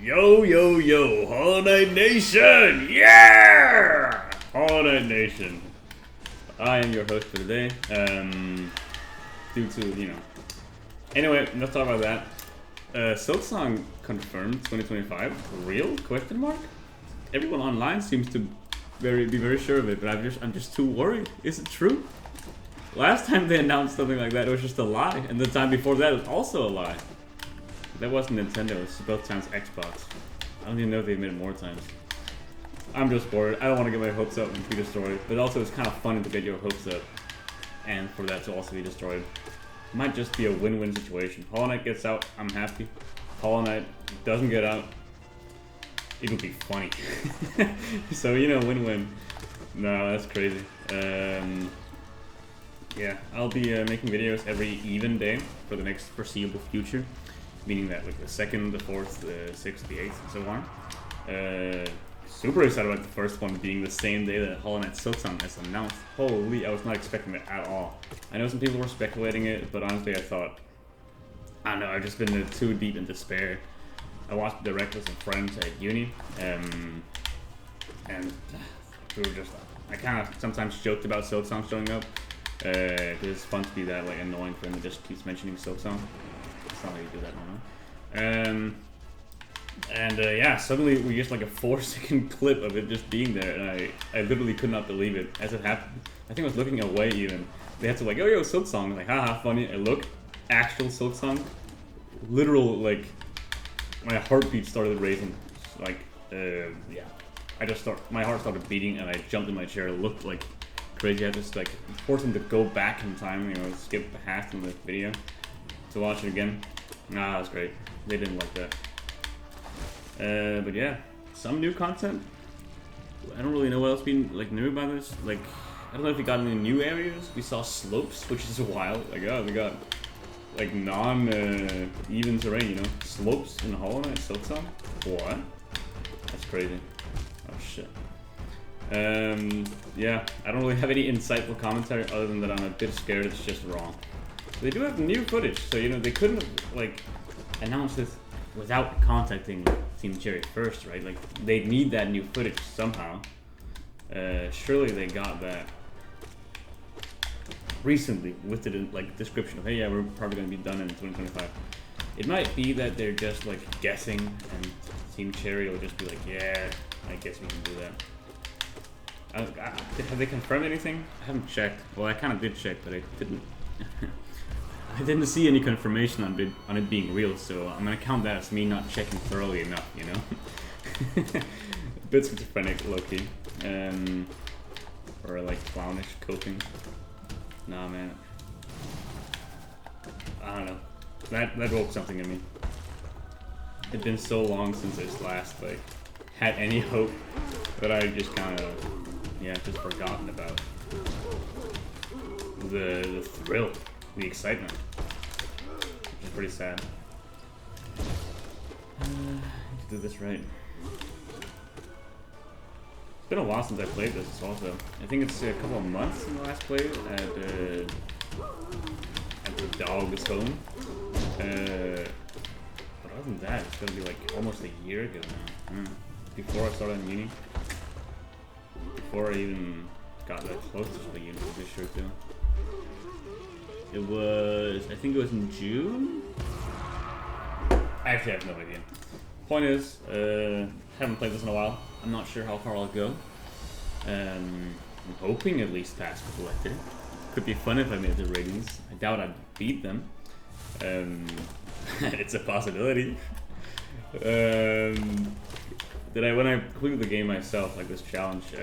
Yo, yo, yo, Hollow Knight Nation! Yeah! Hollow Knight Nation. I am your host for today. Due to, Anyway, let's talk about that. Silksong confirmed 2025. Real? Question mark? Everyone online seems to be very sure of it, but I'm just too worried. Is it true? Last time they announced something like that, it was just a lie, and the time before that, it was also a lie. That wasn't Nintendo, it was both times Xbox. I don't even know if they've made it more times. I'm just bored. I don't want to get my hopes up and be destroyed. But also, it's kind of funny to get your hopes up and for that to also be destroyed. It might just be a win-win situation. Hollow Knight gets out, I'm happy. Hollow Knight doesn't get out, it'll be funny. So, win-win. No, that's crazy. Yeah, I'll be making videos every even day for the next foreseeable future. Meaning that like the 2nd, the 4th, the 6th, the 8th, and so on. Super excited about the first one being the same day that Hollow Knight Silksong is announced. Holy, I was not expecting it at all. I know some people were speculating it, but honestly I thought, I don't know, I've just been too deep in despair. I watched the direct with some friends at uni, and we were just, I kind of sometimes joked about Silksong showing up. It's fun to be that like annoying friend that just keeps mentioning Silksong. It's not how you do that normally. Yeah, suddenly we get like a 4-second clip of it just being there, and I literally could not believe it as it happened. I think I was looking away even. They had to like, yo, Silksong. Like, haha, funny. I look, actual Silksong. Literal, like, my heartbeat started racing. Like, yeah. My heart started beating, and I jumped in my chair. It looked like crazy. I just like forced him to go back in time, skip past in the video to watch it again. Nah, that was great. They didn't like that. But yeah, some new content. I don't really know what else being like new about this. Like, I don't know if we got any new areas. We saw slopes, which is wild. Like, oh, we got like non-even terrain. Slopes in Hollow Knight Silksong. What? That's crazy. Oh shit. Yeah, I don't really have any insightful commentary other than that I'm a bit scared it's just wrong. They do have new footage, so they couldn't have like announced this without contacting Team Cherry first, right? Like they need that new footage somehow. Surely they got that recently with the like description of, hey, yeah, we're probably gonna be done in 2025. It might be that they're just like guessing, and Team Cherry will just be like, yeah, I guess we can do that. Have they confirmed anything? I haven't checked. Well, I kind of did check, but I didn't. I didn't see any confirmation on it being real, so I'm gonna count that as me not checking thoroughly enough, A bit schizophrenic, low-key. Or like clownish coping. Nah, man. I don't know. That woke something in me. It's been so long since I last like had any hope that I just kind of just forgotten about the thrill. The excitement, which is pretty sad. Let's do this right. It's been a while since I played this also. I think it's a couple of months since I last played at the dog's home. But other than that, it's gonna be like almost a year ago now. Before I started in uni. Before I even got that close to the uni, I'm pretty sure too. It was, I think it was in June? I actually have no idea. Point is, haven't played this in a while. I'm not sure how far I'll go. I'm hoping at least past Collector. Could be fun if I made the ratings. I doubt I'd beat them. It's a possibility. When I completed the game myself, like this challenge,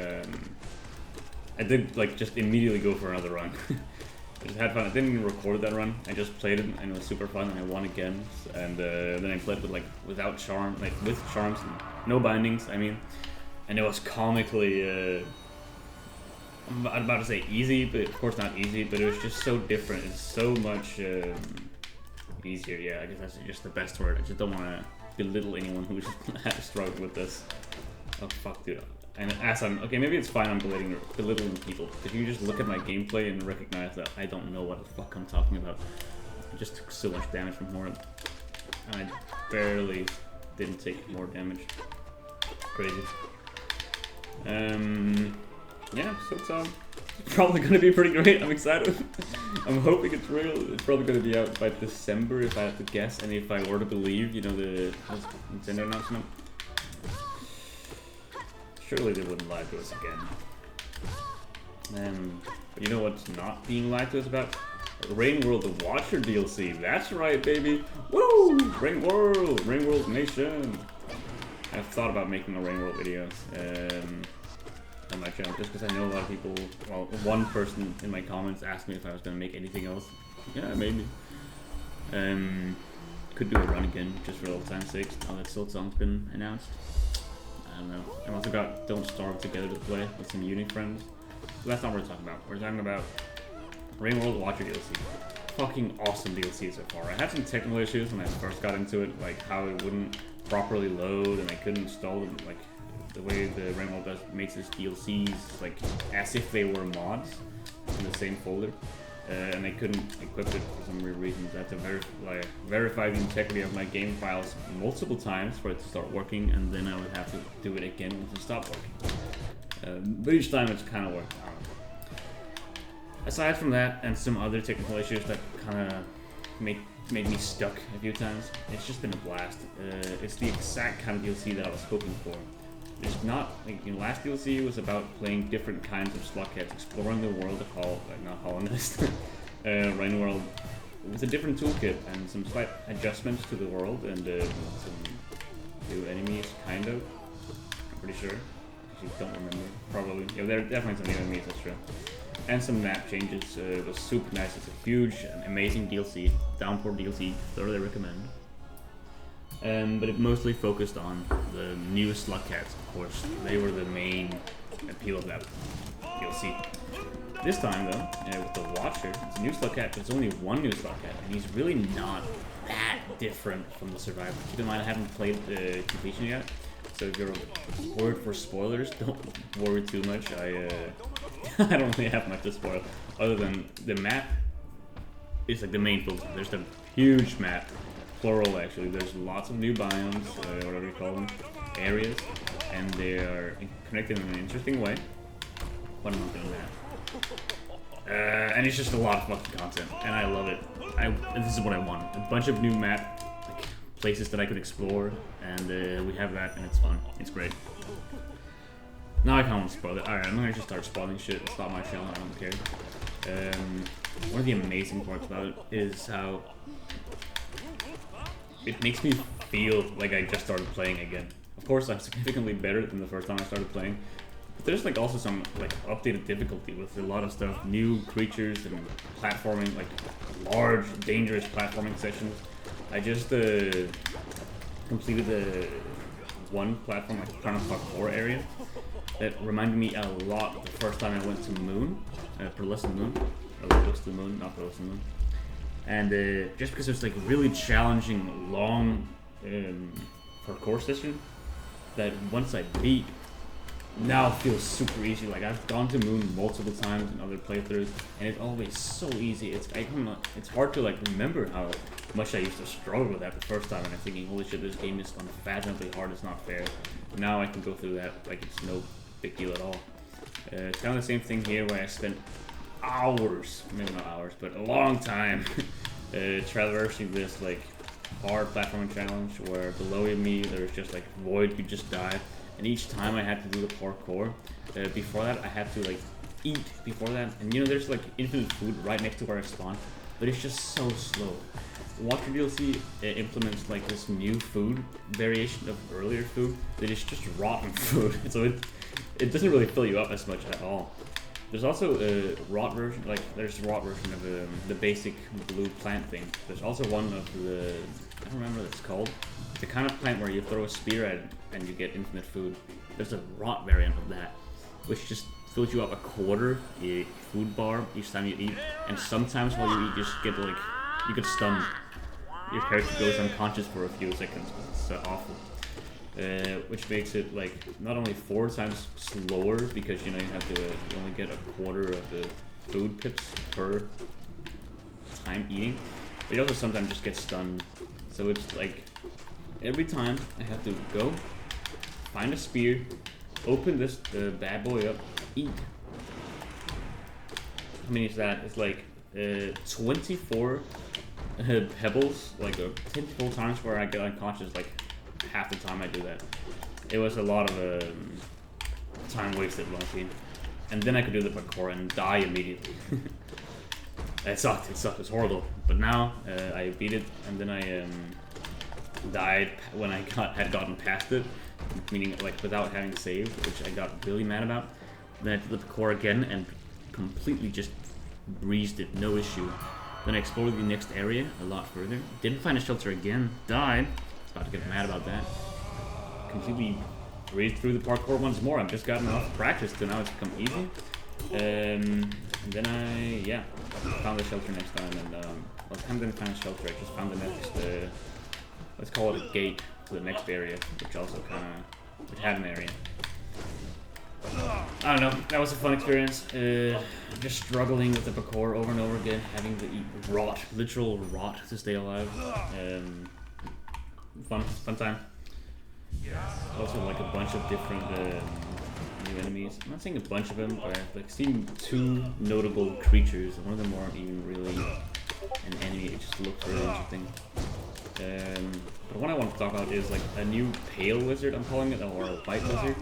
I did like just immediately go for another run. I just had fun. I didn't even record that run. I just played it, and it was super fun. And I won again. And then I played with without charm, like with charms, and no bindings. I mean, and it was comically. I'm about to say easy, but of course not easy. But it was just so different. It's so much easier. Yeah, I guess that's just the best word. I just don't want to belittle anyone who's struggled with this. Oh fuck, dude. And as okay, maybe it's fine I'm belittling people. If you just look at my gameplay and recognize that I don't know what the fuck I'm talking about. I just took so much damage from Horde. And I barely didn't take more damage. Crazy. Yeah, Silksong. Probably gonna be pretty great. I'm excited. I'm hoping it's real. It's probably gonna be out by December if I had to guess, and if I were to believe, you know, the Nintendo announcement. Surely they wouldn't lie to us again. But you know what's not being lied to us about? Rain World the Watcher DLC. That's right, baby. Woo! Rain World Nation. I've thought about making a Rain World video. On my channel, just because I know a lot of people, well, one person in my comments asked me if I was going to make anything else. Yeah, maybe. Could do a run again, just for old time's sake, now that Silksong's been announced. I don't know. I've also got Don't Starve Together to play with some uni friends. So that's not what we're talking about. We're talking about Rain World Watcher DLC. Fucking awesome DLC so far. I had some technical issues when I first got into it, like how it wouldn't properly load and I couldn't install them, like the way the Rain World does makes its DLCs like as if they were mods in the same folder, and I couldn't equip it for some weird reasons. I had to verify the integrity of my game files multiple times for it to start working, and then I would have to do it again once it stopped working. But each time it's kind of worked out. Aside from that and some other technical issues that kind of made me stuck a few times, it's just been a blast. It's the exact kind of DLC that I was hoping for. There's not, like, you know, last DLC was about playing different kinds of Slugheads, exploring the world of Rain World with a different toolkit and some slight adjustments to the world and some new enemies, kind of. I'm pretty sure. Actually, don't remember. Probably. Yeah, there are definitely some new enemies, that's true. And some map changes. It was super nice. It's a huge and amazing DLC. Downpour DLC. Thoroughly recommend. But it mostly focused on the new Slugheads, of course. They were the main appeal of that DLC. This time, though, with the Watcher, it's a new Slughead, but it's only one new Slughead, and he's really not that different from the Survivor. Keep in mind, I haven't played the completion yet, so if you're worried for spoilers, don't worry too much. I don't really have much to spoil, other than the map is like the main focus. There's a huge map. Plural, actually. There's lots of new biomes, whatever you call them, areas, and they are connected in an interesting way. But I'm not doing that. And it's just a lot of fucking content, and I love it. This is what I want. A bunch of new map, like, places that I could explore, and we have that, and it's fun. It's great. Now I can't want to spoil it. Alright, I'm gonna just start spoiling shit. It's not my channel, I don't care. One of the amazing parts about it is how it makes me feel like I just started playing again. Of course, I'm significantly better than the first time I started playing, but there's like also some like updated difficulty with a lot of stuff, new creatures and platforming, like large, dangerous platforming sections. I just completed the one platform, like Carnival Park 4 area, that reminded me a lot of the first time I went to Moon, Pearlescent Moon, or Pearlescent Moon, not Pearlescent Moon. And just because it's like really challenging, long parkour session that once I beat, now feels super easy. Like I've gone to Moon multiple times in other playthroughs, and it's always so easy. It's hard to like remember how much I used to struggle with that the first time, and I'm thinking, holy shit, this game is unfathomably hard. It's not fair. Now I can go through that like it's no big deal at all. It's kind of the same thing here, where I spent hours, maybe not hours, but a long time traversing this like hard platforming challenge where below me there's just like void, you just die, and each time I had to do the parkour. Before that I had to like eat before that, and you know there's like infinite food right next to where I spawn, but it's just so slow. Watcher DLC implements like this new food variation of earlier food that is just rotten food, so it doesn't really fill you up as much at all. There's also a rot version, like there's a rot version of the basic blue plant thing. There's also one of the, I don't remember what it's called, the kind of plant where you throw a spear at it and you get infinite food. There's a rot variant of that, which just fills you up a quarter a food bar each time you eat, and sometimes while you eat you just get like, you get stunned. Your character goes unconscious for a few seconds. It's awful. Which makes it like not only 4 times slower because you know you only get a quarter of the food pips per time eating, but you also sometimes just get stunned. So it's like every time I have to go, find a spear, open this bad boy up, eat. How many is that? It's like 24 pebbles, like 24 times where I get unconscious, like half the time I do that. It was a lot of time wasted, honestly. And then I could do the parkour and die immediately. It sucked, it was horrible. But now I beat it, and then I died when I had gotten past it, meaning like without having saved, which I got really mad about. Then I did the parkour again and completely just breezed it, no issue. Then I explored the next area a lot further. Didn't find a shelter again, died. Was about to get mad about that. Completely breezed through the parkour once more. I've just gotten enough practice to now it's become easy. And then I found a shelter next time, and well, I didn't find a shelter. I just found the next, let's call it a gate to the next area, which also which had an area. I don't know, that was a fun experience. Just struggling with the parkour over and over again, having to eat rot, literal rot to stay alive. Fun time. Also like a bunch of different new enemies. I'm not saying a bunch of them, but I've like seen 2 notable creatures. One of them aren't even really an enemy, it just looks really interesting. But what I want to talk about is like a new pale lizard, I'm calling it, or a white lizard.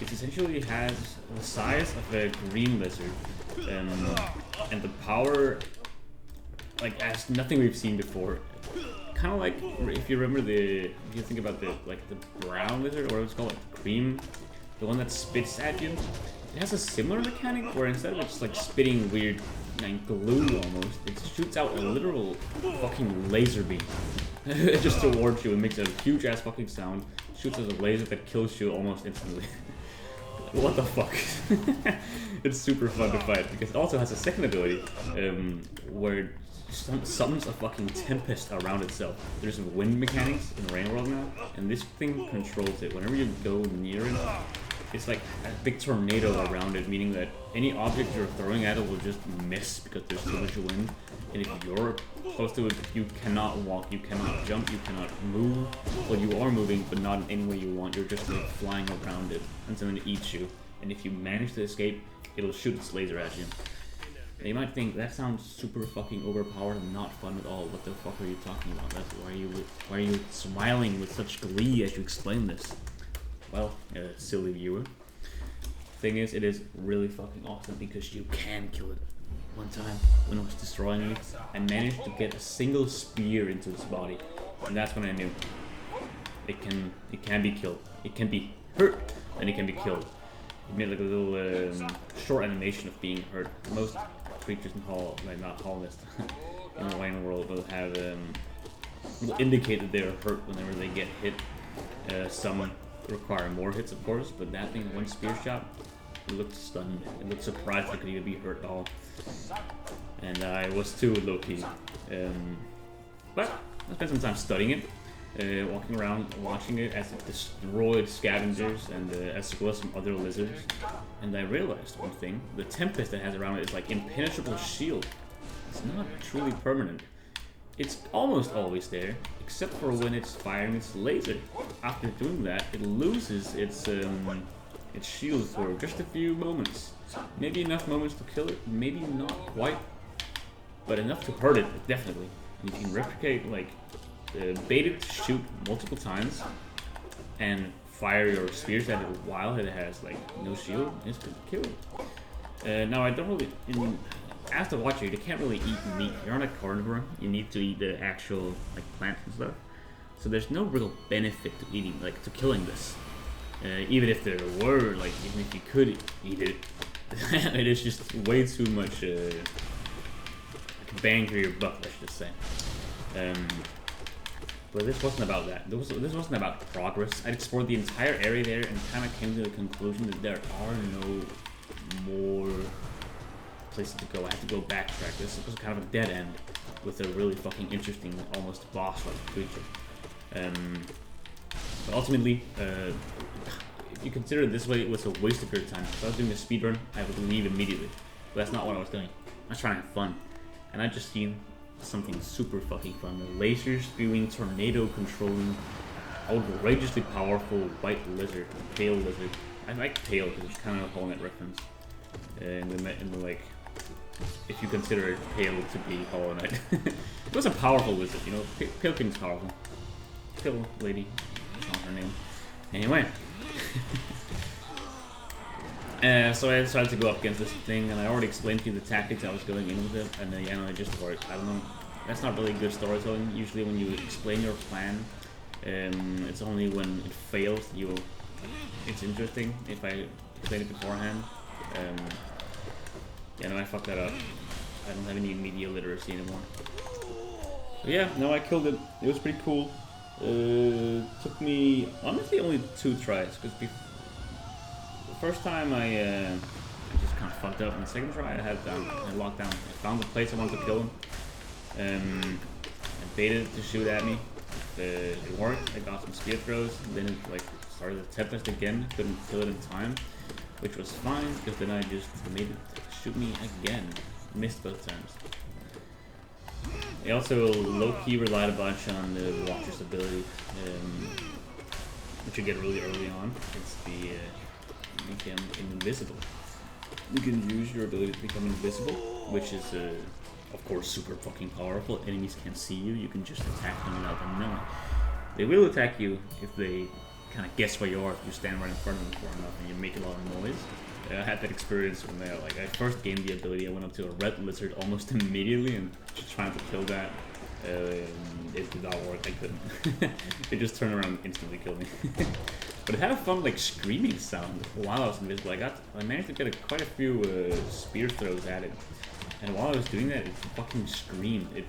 It essentially has the size of a green lizard, and the power like as nothing we've seen before. Kind of like if you remember if you think about the brown lizard, or what's called like cream, the one that spits at you. It has a similar mechanic where instead of just like spitting weird like glue almost, it shoots out a literal fucking laser beam just towards you and makes a huge ass fucking sound. Shoots as a laser that kills you almost instantly. What the fuck? It's super fun to fight because it also has a second ability where it summons a fucking tempest around itself. There's wind mechanics in Rain World now, and this thing controls it. Whenever you go near it, it's like a big tornado around it, meaning that any object you're throwing at it will just miss because there's too much wind. And if you're close to it, you cannot walk, you cannot jump, you cannot move. Well, you are moving, but not in any way you want. You're just like flying around it until it eats you. And if you manage to escape, it'll shoot its laser at you. And you might think, that sounds super fucking overpowered and not fun at all. What the fuck are you talking about? Why are you smiling with such glee as you explain this? Well, silly viewer. Thing is, it is really fucking awesome because you can kill it. One time, when I was destroying it, I managed to get a single spear into its body, and that's when I knew it can be killed. It can be hurt, and it can be killed. It made like a little short animation of being hurt. Most creatures in not Holnest, in the Rain World will have will indicate that they are hurt whenever they get hit. Some require more hits, of course, but that thing, one spear shot, it looked stunned. It looked surprised it could even be hurt at all. And I was too, low-key. But I spent some time studying it, walking around, watching it as it destroyed scavengers and as well as some other lizards. And I realized one thing: the tempest that has around it is like impenetrable shield. It's not truly permanent. It's almost always there, except for when it's firing its laser. After doing that, it loses its shield for just a few moments. Maybe enough moments to kill it, maybe not quite, but enough to hurt it, definitely. And you can replicate, like, bait it to shoot multiple times, and fire your spears at it while it has, like, no shield, and it's gonna kill it. Now, I don't really... As the watcher, you can't really eat meat. You're not a carnivore. You need to eat the actual like plants and stuff. So there's no real benefit to eating, like to killing this. Even if there were, like even if you could eat it, it is just way too much like bang for your buck, I should say. But this wasn't about that. This wasn't about progress. I explored the entire area there and kind of came to the conclusion that there are no more places to go. I had to go backtrack. This was kind of a dead end with a really fucking interesting, almost boss-like creature. But ultimately, if you consider it this way, it was a waste of your time. If I was doing a speedrun, I would leave immediately. But that's not what I was doing. I was trying to have fun. And I just seen something super fucking fun. The laser spewing, tornado controlling, outrageously powerful white lizard, pale lizard. I like pale because it's kind of a Hollow Knight reference. In the like, if you consider it pale to be Hollow Knight. It was a powerful wizard, you know. Pale King's powerful. Pale lady, that's not her name. Anyway. So I decided to go up against this thing, and I already explained to you the tactics I was going in with it, and yeah, no, it just worked. I don't know. That's not really good storytelling. Usually when you explain your plan, it's only when it fails it's interesting if I explain it beforehand. Yeah, no, I fucked that up. I don't have any media literacy anymore. But yeah, no, I killed it. It was pretty cool. Took me honestly only 2 tries, because the first time I just kind of fucked up. And the second try I had locked down. I found the place I wanted to kill him. I baited to shoot at me. It worked. I got some spear throws. And then it like started to tempest again. Couldn't kill it in time, which was fine because then I just made it shoot me again. Missed both times. I also low-key relied a bunch on the Watcher's ability, which you get really early on. It's the become invisible. You can use your ability to become invisible, which is of course super fucking powerful. Enemies can't see you. You can just attack them without them knowing. They will attack you if they kind of guess where you are. If you stand right in front of them for enough and you make a lot of noise. I had that experience when I first gained the ability. I went up to a red lizard almost immediately and just trying to kill that. It did not work. I couldn't. It just turned around and instantly killed me. But it had a fun like screaming sound while I was invisible. I managed to get quite a few spear throws at it, and while I was doing that, it fucking screamed.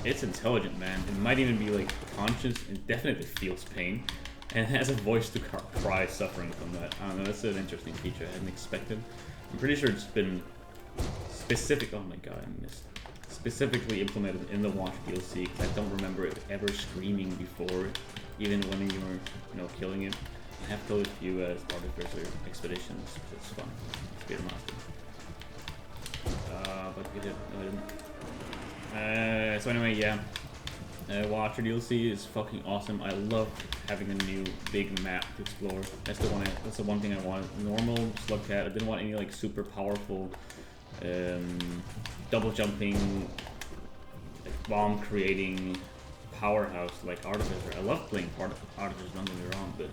It's intelligent, man. It might even be like conscious. It definitely feels pain. And it has a voice to cry suffering from that. I don't know, that's an interesting feature I hadn't expected. I'm pretty sure it's been oh my god, I missed. Specifically implemented in the Watch DLC, because I don't remember it ever screaming before, even when you were, killing it. I have killed a few Artificer expeditions, so it's fun. Spear Master. But we did, no I didn't. So anyway, yeah. Watcher DLC is fucking awesome. I love having a new big map to explore. That's the one thing I want. Normal Slugcat. I didn't want any like super powerful double jumping, like, bomb creating powerhouse like Artificer. I love playing Artificer, don't get me wrong, but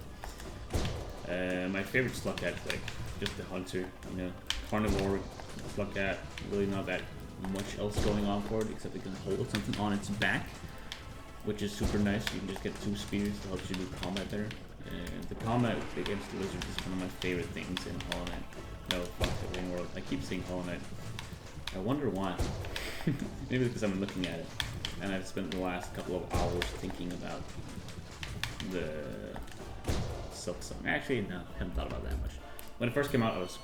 my favorite Slugcat is like just the Hunter, Carnivore Slugcat. Really not that much else going on for it except it can hold something on its back, which is super nice. You can just get 2 spears to help you do combat better. And the combat against the lizard is one of my favorite things in Hollow Knight. No, fuck the Ring World. I keep saying Hollow Knight. I wonder why. Maybe because I'm looking at it. And I've spent the last couple of hours thinking about the Silksong. Actually, no, I haven't thought about that much. When it first came out, I was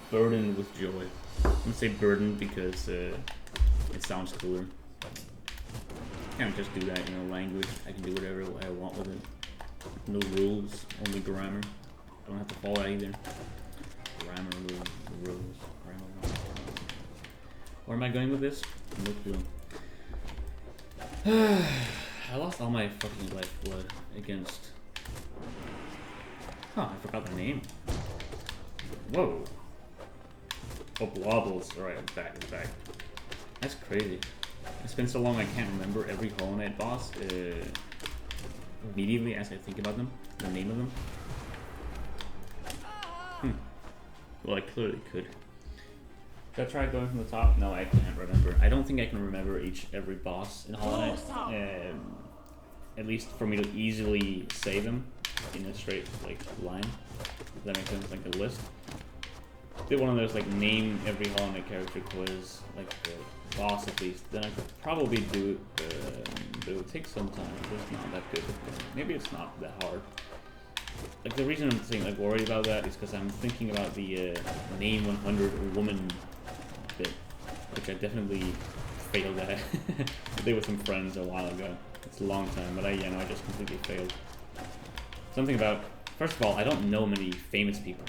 burdened with joy. I'm gonna say burdened because it sounds cooler. I can't just do that, language. I can do whatever I want with it. No rules, only grammar. I don't have to follow that either. Grammar, rules, grammar. Where am I going with this? No clue. I lost all my fucking lifeblood against... Huh, I forgot the name. Whoa. Oh, Blobbles. Alright, it's back. That's crazy. It's been so long I can't remember every Hollow Knight boss immediately as I think about them, the name of them. Well, I clearly could. Should I try going from the top? No, I can't remember. I don't think I can remember every boss in Hollow Knight. At least for me to easily say them in a straight line. Does that make sense? Like a list. Did one of those name every Hollow Knight character quiz, the boss at least, then I could probably do it, but it would take some time. It's not that good. Maybe it's not that hard. The reason I'm saying worried about that is because I'm thinking about the name 100 woman bit, which I definitely failed at. I did with some friends a while ago. It's a long time, but I just completely failed. Something about, first of all, I don't know many famous people.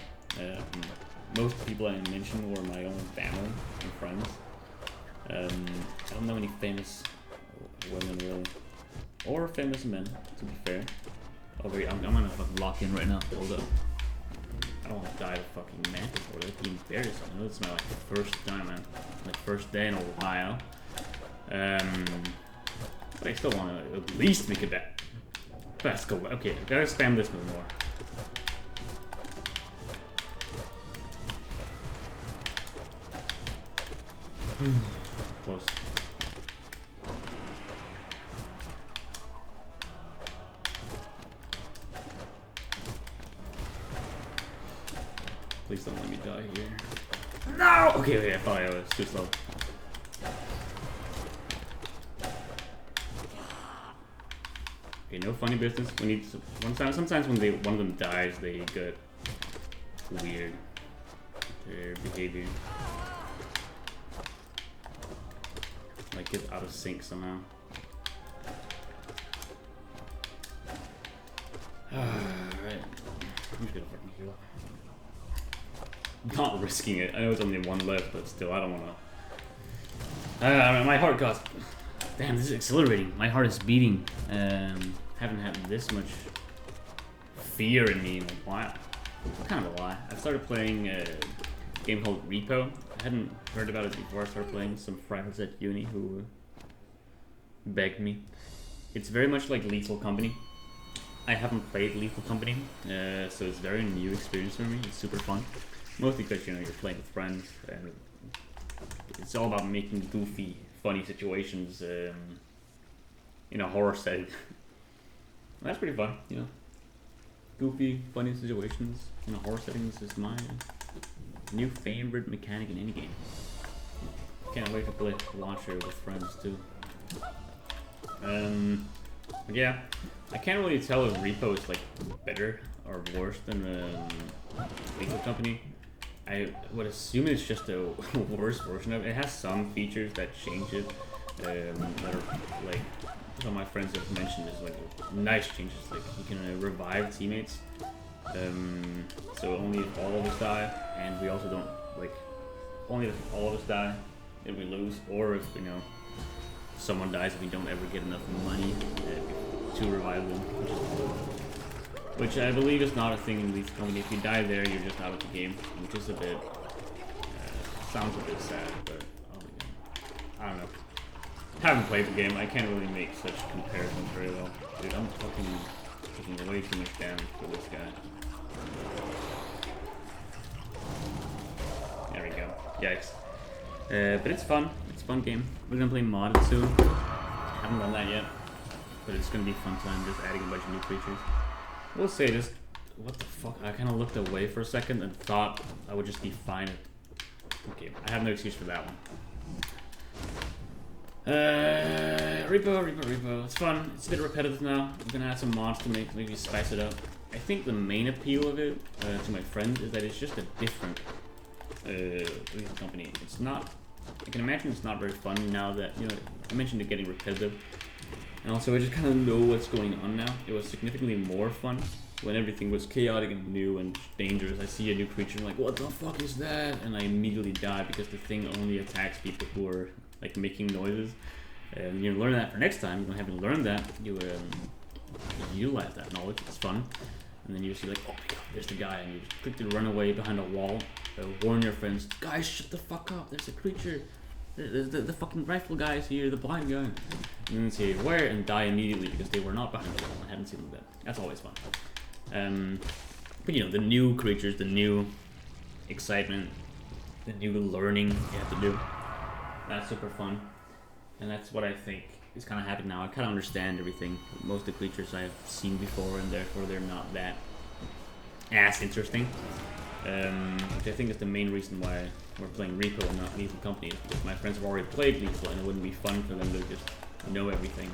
Most people I mentioned were my own family and friends. I don't know any famous women really. Or Famous Men, to be fair. Oh wait, I'm gonna fucking lock in right now. Hold up. I don't want to die to fucking Mantis or they're being buried or something. This is my like first time, man. Like first day in a while. But I still want to at least make a bet. Let's go. Okay, I gotta spam this move more. Close. Please don't let me die here. No! Okay, I thought I was too slow. Okay, no funny business. We need to, sometimes when one of them dies, they get weird. Their behavior. Like get out of sync somehow. Alright. I'm just gonna fucking heal. Not risking it. I know it's only one left, but still, I don't wanna. My heart got. Damn, this is exhilarating. My heart is beating. Haven't had this much fear in me in a while. It's kind of a lie. I started playing a game called Repo. I hadn't heard about it before I started playing. Some friends at uni who begged me. It's very much like Lethal Company. I haven't played Lethal Company, so it's a very new experience for me. It's super fun. Mostly because, you know, you're playing with friends, and it's all about making goofy, funny situations in a horror setting. That's pretty fun, you know. Goofy, funny situations in a horror setting. This is my new favorite mechanic in any game. Can't wait to play Launcher with friends too. But yeah, I can't really tell if Repo is like better or worse than Lethal Company. I would assume it's just a worse version of it. It has some features that change it. That are like some of my friends have mentioned is like nice changes. Like you can revive teammates. So only if all of us die, and we also don't like only if all of us die, if we lose, or if someone dies, if we don't ever get enough money to revive them, which I believe is not a thing in Lethal Company. If you die there, you're just out of the game, which is a bit sounds a bit sad, but I don't know. Haven't played the game. I can't really make such comparisons very well. Dude, I'm fucking taking way too much damage for this guy. There we go. Yikes. But it's fun. It's a fun game. We're gonna play modded soon. Haven't done that yet, but it's gonna be a fun time just adding a bunch of new creatures. We'll say this. What the fuck? I kind of looked away for a second and thought I would just be fine. Okay, I have no excuse for that one. Repo. It's fun. It's a bit repetitive now. I'm gonna add some mods to maybe spice it up. I think the main appeal of it to my friend is that it's just a different Lethal Company. It's not. I can imagine it's not very fun now that I mentioned it getting repetitive, and also I just kind of know what's going on now. It was significantly more fun when everything was chaotic and new and dangerous. I see a new creature, I'm like, what the fuck is that? And I immediately die because the thing only attacks people who are like making noises. And you learn that for next time. You don't have to learn that. You utilize that knowledge. It's fun. And then you see like, oh my god, there's the guy, and you just quickly run away behind a wall. Warn your friends, guys, shut the fuck up. There's a creature. The fucking rifle guy is here. The blind guy. And then say where and die immediately because they were not behind the wall. I hadn't seen them then. That's always fun. But the new creatures, the new excitement, the new learning you have to do. That's super fun, and that's what I think is kind of happening now. I kind of understand everything. Most of the creatures I've seen before, and therefore they're not that as interesting. Which I think is the main reason why we're playing Repo and not Lethal Company. Because my friends have already played Lethal, and it wouldn't be fun for them to just know everything.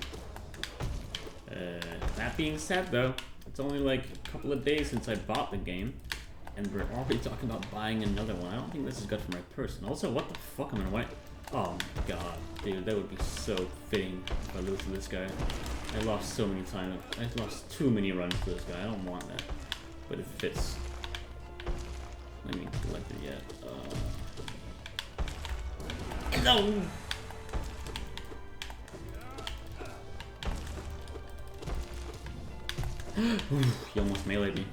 That being said, though, it's only like a couple of days since I bought the game, and we're already talking about buying another one. I don't think this is good for my person. Also, what the fuck am I white? Oh my god, dude, that would be so fitting if I lose to this guy. I lost so many times. I lost too many runs to this guy. I don't want that, but it fits. Let me collect it yet. No. He almost meleeed me.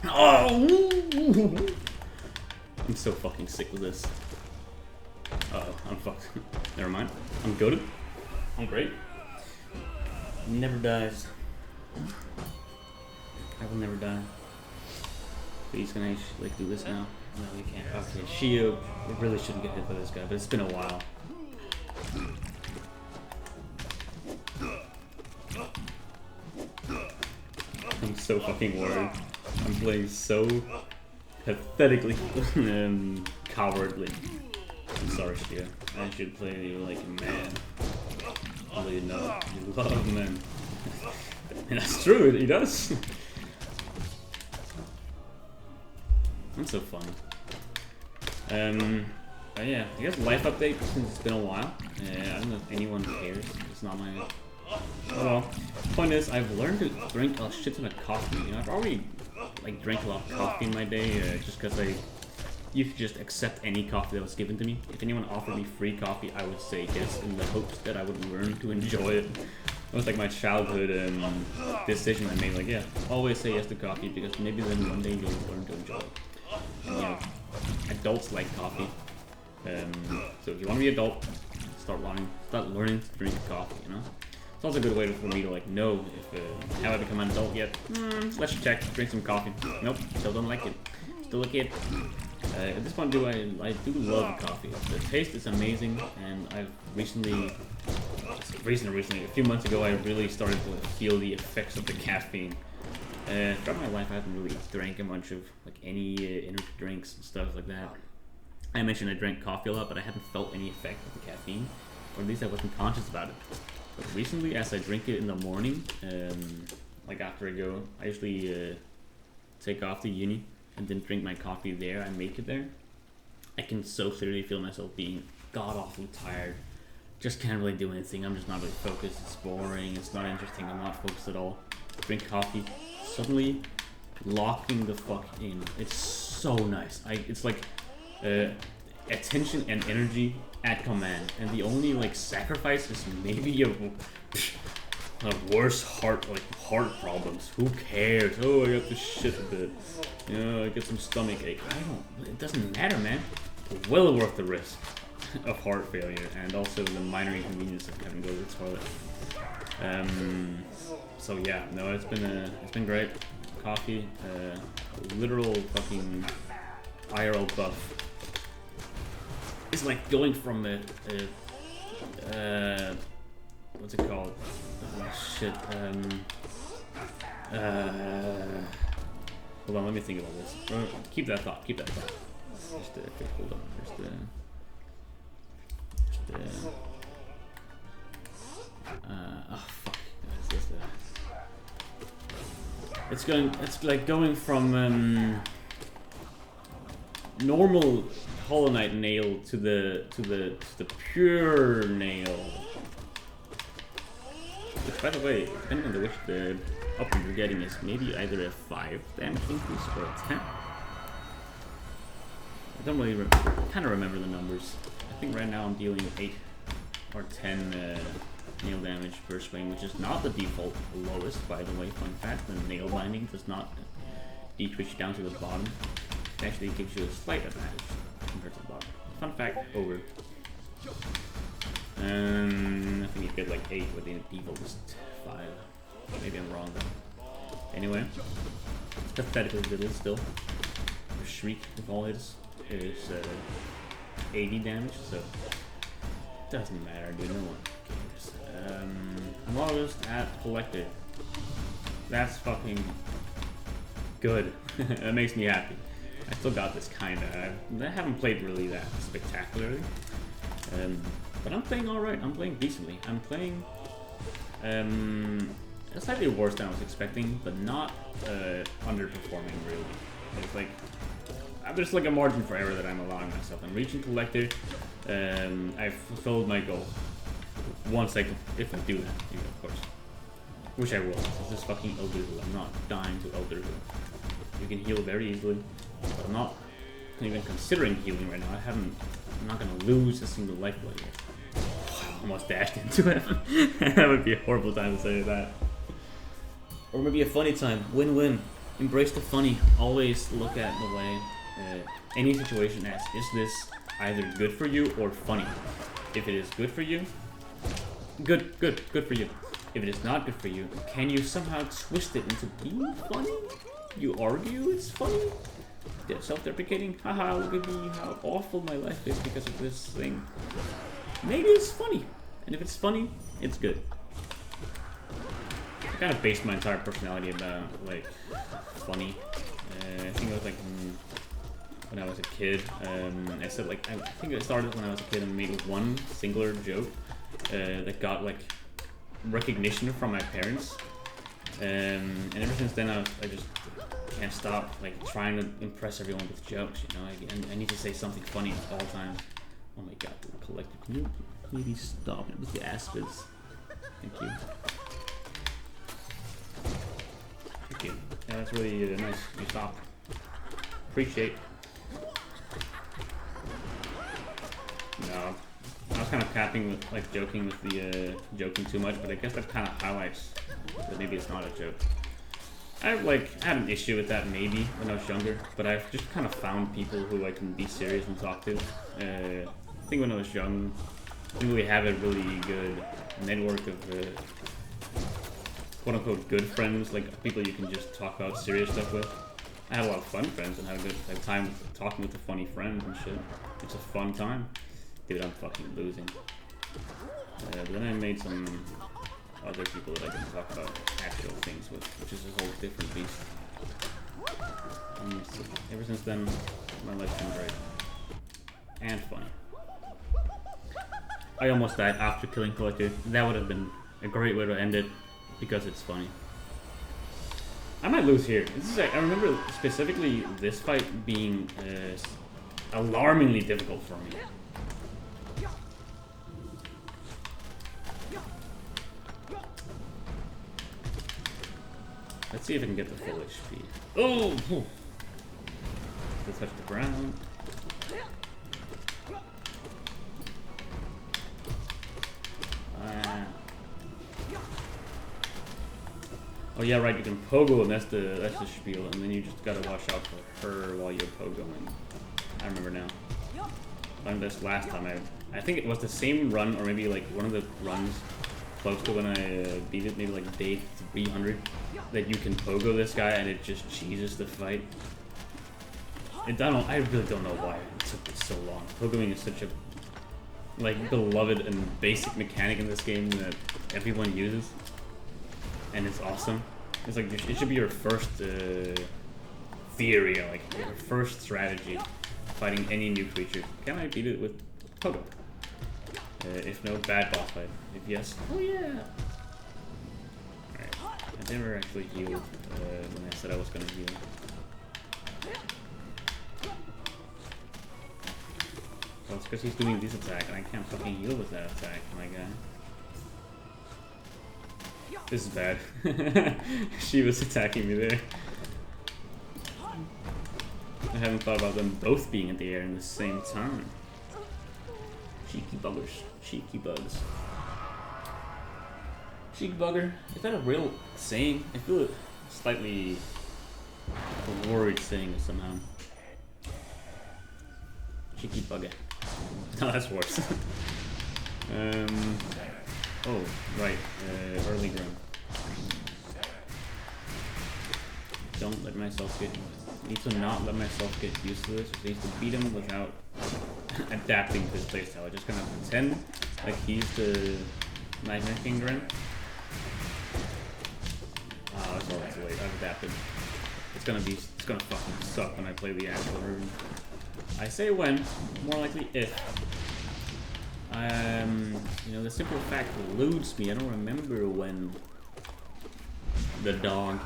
Oh! I'm so fucking sick with this. Uh-oh, I'm fucked. Never mind. I'm goated. I'm great. Never dies. I will never die. Please, can I like do this now? No, we can't. Okay, Shio. We really shouldn't get hit by this guy, but it's been a while. I'm so fucking worried. I'm playing so pathetically and cowardly. I'm sorry, Shio. I should play you like a man. Although you know you love men. And that's true, he does. That's so fun. But yeah, I guess life update since it's been a while. I don't know if anyone cares. It's not my. Oh well. Point is, I've learned to drink a shit ton of coffee. You know, I've already like drank a lot of coffee in my day, just because I used to just accept any coffee that was given to me. If anyone offered me free coffee, I would say yes in the hopes that I would learn to enjoy it. It was like my childhood decision I made. Like, yeah, always say yes to coffee because maybe then one day you'll learn to enjoy it. And, you know, adults like coffee. So if you want to be an adult, start learning to drink coffee. You know, it's also a good way for me to like know if have I become an adult yet. Let's check. Drink some coffee. Nope, still don't like it. Still a kid. At this point, I do love coffee. The taste is amazing, and I've recently, a few months ago, I really started to feel the effects of the caffeine. Throughout my life, I haven't really drank a bunch of like any energy drinks and stuff like that. I mentioned I drank coffee a lot, but I haven't felt any effect of the caffeine, or at least I wasn't conscious about it. But recently, as I drink it in the morning, like after I go, I usually take off to uni and then drink my coffee there. I make it there. I can so clearly feel myself being god awfully tired. Just can't really do anything. I'm just not really focused. It's boring. It's not interesting. I'm not focused at all. Drink coffee. Suddenly locking the fuck in. It's so nice. It's like attention and energy at command. And the only like sacrifice is maybe a worse heart problems. Who cares? Oh, I got this shit a bit. You know, I get some stomach ache. It doesn't matter, man. Well worth the risk of heart failure and also the minor inconvenience of having to go to the toilet. So yeah, no, it's been great. Coffee, literal fucking IRL buff. It's like going from what's it called? Oh, shit. Hold on, let me think about this. Keep that thought. Just okay, hold on. Oh fuck. It's like going from normal Hollow Knight nail to the pure nail. Which, by the way, depending on which the upgrade you're getting is maybe either a 5 damage increase or a 10. I don't really kind of remember the numbers. I think right now I'm dealing 8 or 10 nail damage per swing, which is not the default lowest, by the way. Fun fact: the nail binding does not decrease down to the bottom. It actually gives you a slight advantage compared to the bottom. Fun fact over. I think you get like 8, but the default is 5. Maybe I'm wrong though. Anyway, it's pathetically little still. The Shriek with all his is 80 damage, so it doesn't matter, dude. No one cares. I'm almost at Collector. That's fucking good. That makes me happy. I still got this kinda. I haven't played really that spectacularly. But I'm playing alright. I'm playing decently. I'm playing slightly worse than I was expecting, but not underperforming really. It's like there's like a margin for error that I'm allowing myself. I'm reaching Collector. I've fulfilled my goal. If I do that, of course. Which I will. This is fucking Elder Who. I'm not dying to Elder Who. You can heal very easily, but I'm not even considering healing right now. I'm not gonna lose a single life point yet. Almost dashed into it. That would be a horrible time to say that. Or maybe a funny time. Win-win. Embrace the funny. Always look at the way any situation as, is this either good for you or funny? If it is good for you, good for you. If it is not good for you, can you somehow twist it into being funny? You argue it's funny? Self-deprecating? Haha, look at me, how awful my life is because of this thing. Maybe it's funny. And if it's funny, it's good. I kind of based my entire personality about, like, funny. I think it was like when I was a kid. I said, like, I think I started when I was a kid and made one singular joke that got, like, recognition from my parents. And ever since then, I just can't stop, like, trying to impress everyone with jokes, you know? I need to say something funny at all times. Oh my god, the collector, can you maybe stop it with the aspids? Thank you. Thank you. Yeah, that's really nice. You stopped. Appreciate. No, I was kind of capping with, like, joking with the joking too much, but I guess that kind of highlights that maybe it's not a joke. I had an issue with that maybe when I was younger, but I've just kind of found people who I can be serious and talk to. I think when I was young, I didn't really have a really good network of quote-unquote good friends, like people you can just talk about serious stuff with. I had a lot of fun friends and had a good time talking with the funny friends and shit. It's a fun time. Dude, I'm fucking losing. But then I made some other people that I can talk about actual things with, which is a whole different beast. And ever since then, my life's been great. And funny. I almost died after killing Collector. That would have been a great way to end it, because it's funny. I might lose here. This is I remember specifically this fight being alarmingly difficult for me. Let's see if I can get the full HP. Oh! Let's touch the ground. Oh yeah, right. You can pogo, and that's the spiel, and then you just gotta watch out for her while you're pogoing. I remember now. I learned this last time. I think it was the same run, or maybe like one of the runs close to when I beat it, maybe like day 300, that you can pogo this guy and it just cheeses the fight. I really don't know why it took this so long. Pogoing is such a like beloved and basic mechanic in this game that everyone uses, and it's awesome. It's like it should be your first theory, like your first strategy, fighting any new creature. Can I beat it with pogo? If no, bad boss fight. If yes, oh yeah. Alright, I never actually healed when I said I was gonna heal. Well, it's because he's doing this attack and I can't fucking heal with that attack, my guy. This is bad. She was attacking me there. I haven't thought about them both being in the air in the same time. Cheeky buggers. Cheeky bugs. Cheeky bugger. Is that a real saying? I feel slightly worried saying it somehow. Cheeky bugger. No, that's worse. Oh, right. Early ground. Don't let myself get... Need to not let myself get used to this. I need to beat him without adapting to his playstyle. I'm just gonna pretend like he's the Nightmare King Gren. Oh, it's all too late. I've adapted. It's gonna fucking suck when I play the actual rune. I say when, more likely if. You know, the simple fact eludes me. I don't remember when the dog,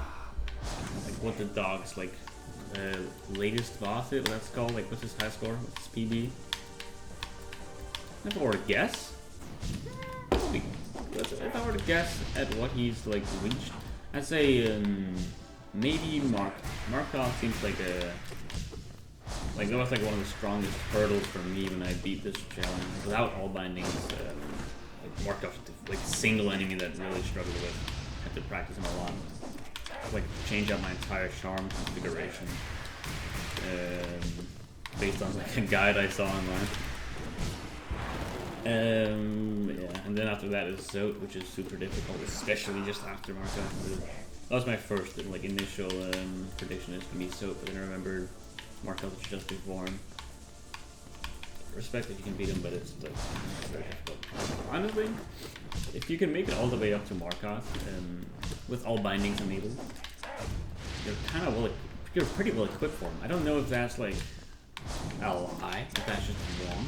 like what the dog's like, latest Voth is, let's call, like, what's his high score? What's his PB? If I were to guess, if I were to guess at what he's, like, reached, I'd say, maybe Markov seems like a Like that was like one of the strongest hurdles for me when I beat this challenge. Without all bindings, like Markov, like single enemy that really struggled with. I had to practice him a lot. Like change out my entire charm configuration based on like a guide I saw online. Yeah, and then after that is Zote, which is super difficult, especially just after Markov. That was my first like initial prediction is gonna be Zote, but then I remember Markov was just before him. Respect if you can beat him, but it's like very difficult. Honestly, if you can make it all the way up to Markov with all bindings enabled, you're kind of you're pretty well equipped for him. I don't know if that's like a lie, if that's just wrong.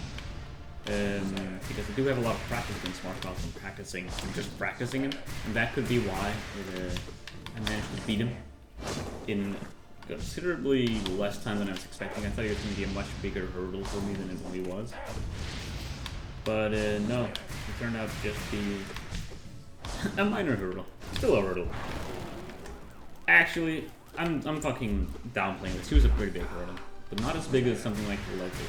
Because I do have a lot of practice against Markov and just practicing him, and that could be why I managed to beat him in considerably less time than I was expecting. I thought he was going to be a much bigger hurdle for me than it really was. But no, it turned out to just be a minor hurdle. Still a hurdle. Actually, I'm fucking downplaying this. He was a pretty big hurdle, but not as big as something like Loki.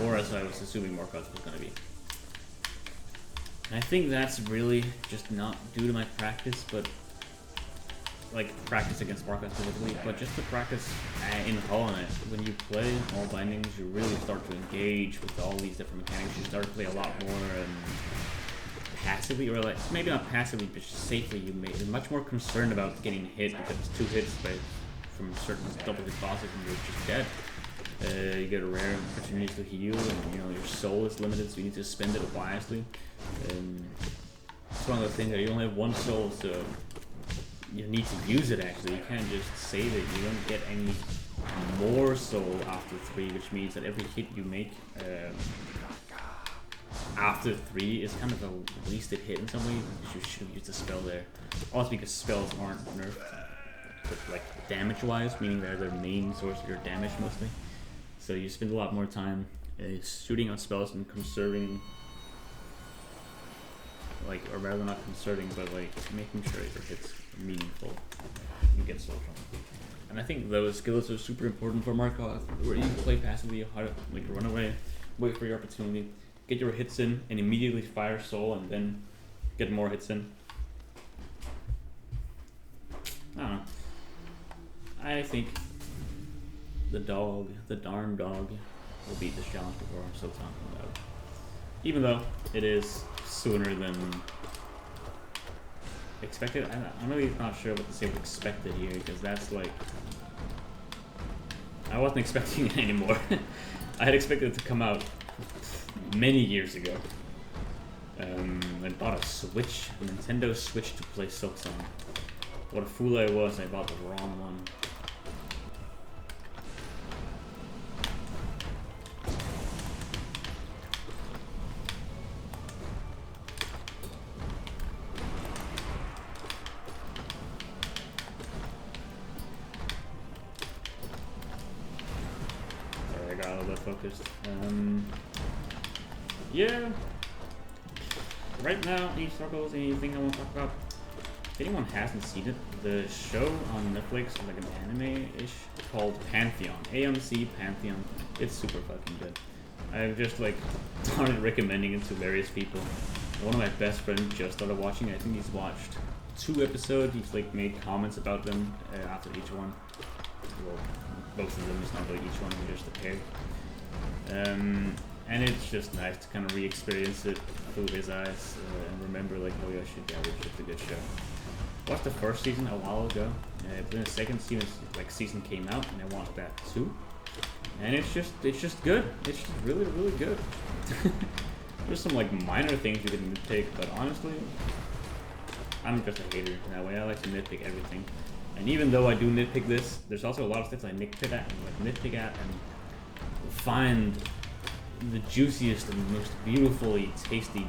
Or as I was assuming Markov was going to be. And I think that's really just not due to my practice, but like practice against Markov specifically, but just the practice in Hollow Knight. When you play all bindings, you really start to engage with all these different mechanics. You start to play a lot more passively, or like maybe not passively, but just safely. You're much more concerned about getting hit because it's 2 hits from certain double hit bosses and you're just dead. You get a rare opportunity to heal, and your soul is limited, so you need to spend it wisely. It's one of those things that you only have 1 soul, so you need to use it actually. You can't just save it. You don't get any more soul after 3, which means that every hit you make after 3 is kind of a wasted hit in some way. You should have used a spell there. Also because spells aren't nerfed, but like damage-wise, meaning they're their main source of your damage mostly. So you spend a lot more time shooting out spells and conserving, or rather not conserving, but like making sure your hits are meaningful. You get soul from it. And I think those skills are super important for Markov, where you play passively, like run away, wait for your opportunity, get your hits in, and immediately fire soul, and then get more hits in. I don't know. I think the darn dog, will beat this challenge before Silksong comes out. Even though it is sooner than expected. I'm really not sure what to say with expected here, because that's like... I wasn't expecting it anymore. I had expected it to come out many years ago. I bought a Switch, a Nintendo Switch to play Silksong. What a fool I was, I bought the wrong one. Sorry, I got a little bit focused. Yeah. Right now, any struggles, anything I want to talk about? If anyone hasn't seen it, the show on Netflix is like an anime-ish called Pantheon. AMC Pantheon. It's super fucking good. I've just like started recommending it to various people. One of my best friends just started watching it. I think he's watched 2 episodes. He's like made comments about them after each one. Well, both of them, it's not really each one, they're just a pair. And it's just nice to kind of re-experience it through his eyes and remember like, oh yeah, shit, yeah, it's just a good show. Watched the first season a while ago, then the second season came out, and I watched that too. And it's just good. It's just really, really good. There's some like minor things you can nitpick, but honestly, I'm just a hater in that way. I like to nitpick everything. And even though I do nitpick this, there's also a lot of stuff I nitpick at and find the juiciest and most beautifully tasty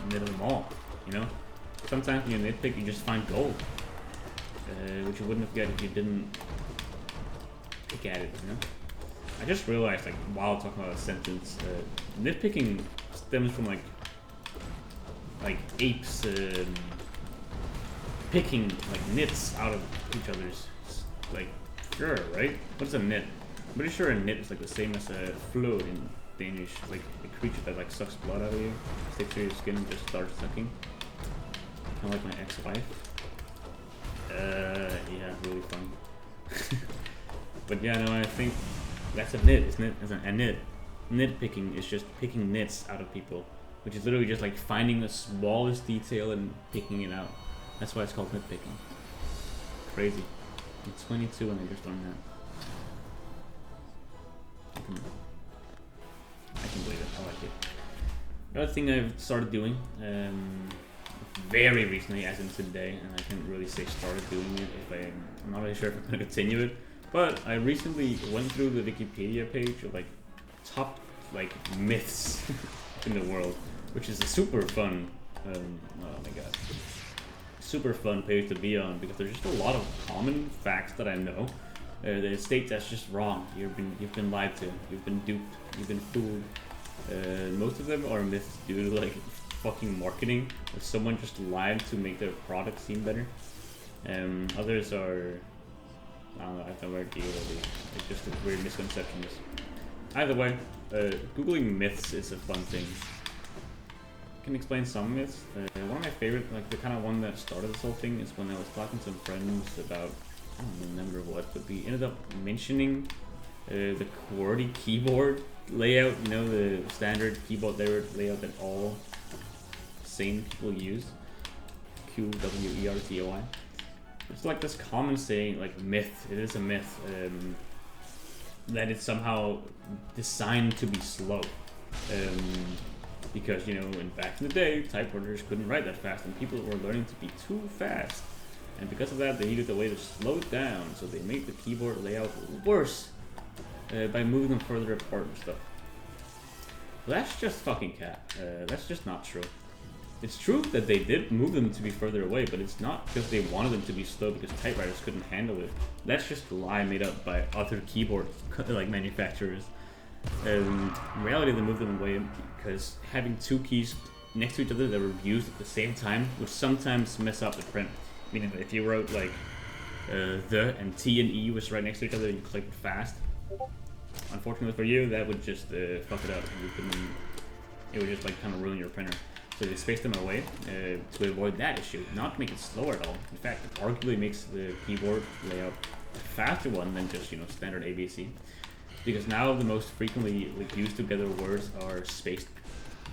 of them all, you know? Sometimes when you nitpick, you just find gold, which you wouldn't have got if you didn't pick at it, you know? I just realized, like, while talking about a sentence, nitpicking stems from, like apes picking, like, nits out of each other's, like, sure, right? What's a nit? I'm pretty sure a nit is like the same as a flod in Danish. It's like a creature that like sucks blood out of you, sticks to your skin, and just starts sucking. Kind of like my ex-wife. Yeah, really fun. But yeah, no, I think that's a nit, isn't it? As a nit. Nitpicking is just picking nits out of people, which is literally just like finding the smallest detail and picking it out. That's why it's called nitpicking. Crazy. I'm 22 and I just learned that. I can believe it. I like it. Another thing I've started doing, very recently, as in today, and I can't really say started doing it if I'm not really sure if I'm going to continue it, but I recently went through the Wikipedia page of like top like myths in the world, which is a super fun, oh my god, super fun page to be on, because there's just a lot of common facts that I know that state that's just wrong. You've been lied to, you've been duped, you've been fooled. Most of them are myths due to like fucking marketing, or someone just lied to make their product seem better. Others are, I don't know, I have no idea really. It's just a weird misconceptions. Either way, googling myths is a fun thing. I can explain some myths. One of my favorite, like the kind of one that started this whole thing, is when I was talking to some friends about, I don't remember what, but we ended up mentioning the QWERTY keyboard layout, you know, the standard keyboard layout that all sane people use. QWERTY. It's like this common saying, like myth. It is a myth that it's somehow designed to be slow, because you know, back in the day, typewriters couldn't write that fast, and people were learning to be too fast, and because of that, they needed a way to slow it down. So they made the keyboard layout worse by moving them further apart and stuff. That's just fucking cap. That's just not true. It's true that they did move them to be further away, but it's not because they wanted them to be slow because typewriters couldn't handle it. That's just a lie made up by other keyboard like manufacturers. In reality, they moved them away because having two keys next to each other that were used at the same time would sometimes mess up the print. Meaning that if you wrote like the and T and E was right next to each other and you clicked fast, unfortunately for you, that would just fuck it up. It would just like kind of ruin your printer. So they spaced them away to avoid that issue, not to make it slower at all. In fact, it arguably makes the keyboard layout a faster one than just, you know, standard ABC. Because now the most frequently like used together words are spaced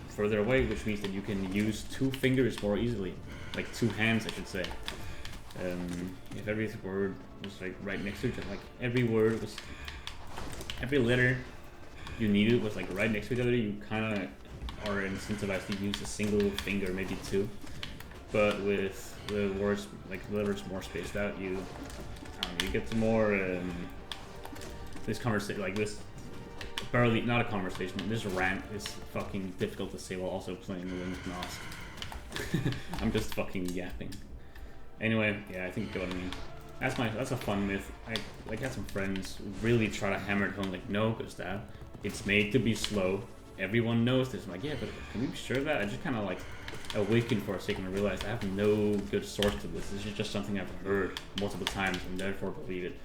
further away, which means that you can use two fingers more easily, like two hands, I should say. If every word was like right next to each other, like every letter you needed was like right next to each other, you kind of are incentivized to use a single finger, maybe two. But with the words, like letters more spaced out, you get to more this conversation, like this, barely, not a conversation, this rant is fucking difficult to say while also playing Wings Nos. I'm just fucking yapping. Anyway, yeah, I think you get what I mean. That's a fun myth. I like had some friends really try to hammer it home, like, no, Gustav, it's made to be slow. Everyone knows this. I'm like, yeah, but can we be sure of that? I just kind of like awakened for a second and realized I have no good source to this. This is just something I've heard multiple times and therefore believe it.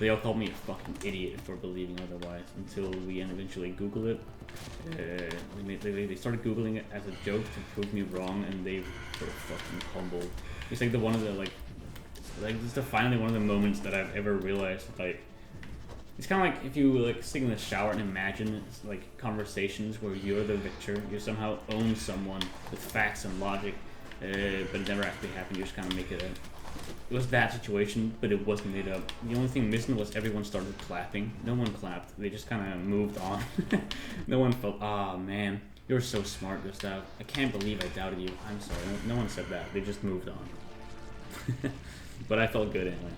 They all called me a fucking idiot for believing otherwise until we eventually Googled it. They started Googling it as a joke to prove me wrong, and they were fucking humbled. It's like this is finally one of the moments that I've ever realized, like, it's kind of like if you like sit in the shower and imagine it's like conversations where you're the victor, you somehow own someone with facts and logic, but it never actually happened. You just kind of make it up. It was that situation, but it wasn't made up. The only thing missing was everyone started clapping. No one clapped. They just kind of moved on. No one felt, ah, man, you're so smart, Gustav. I can't believe I doubted you. I'm sorry. No one said that. They just moved on. But I felt good anyway.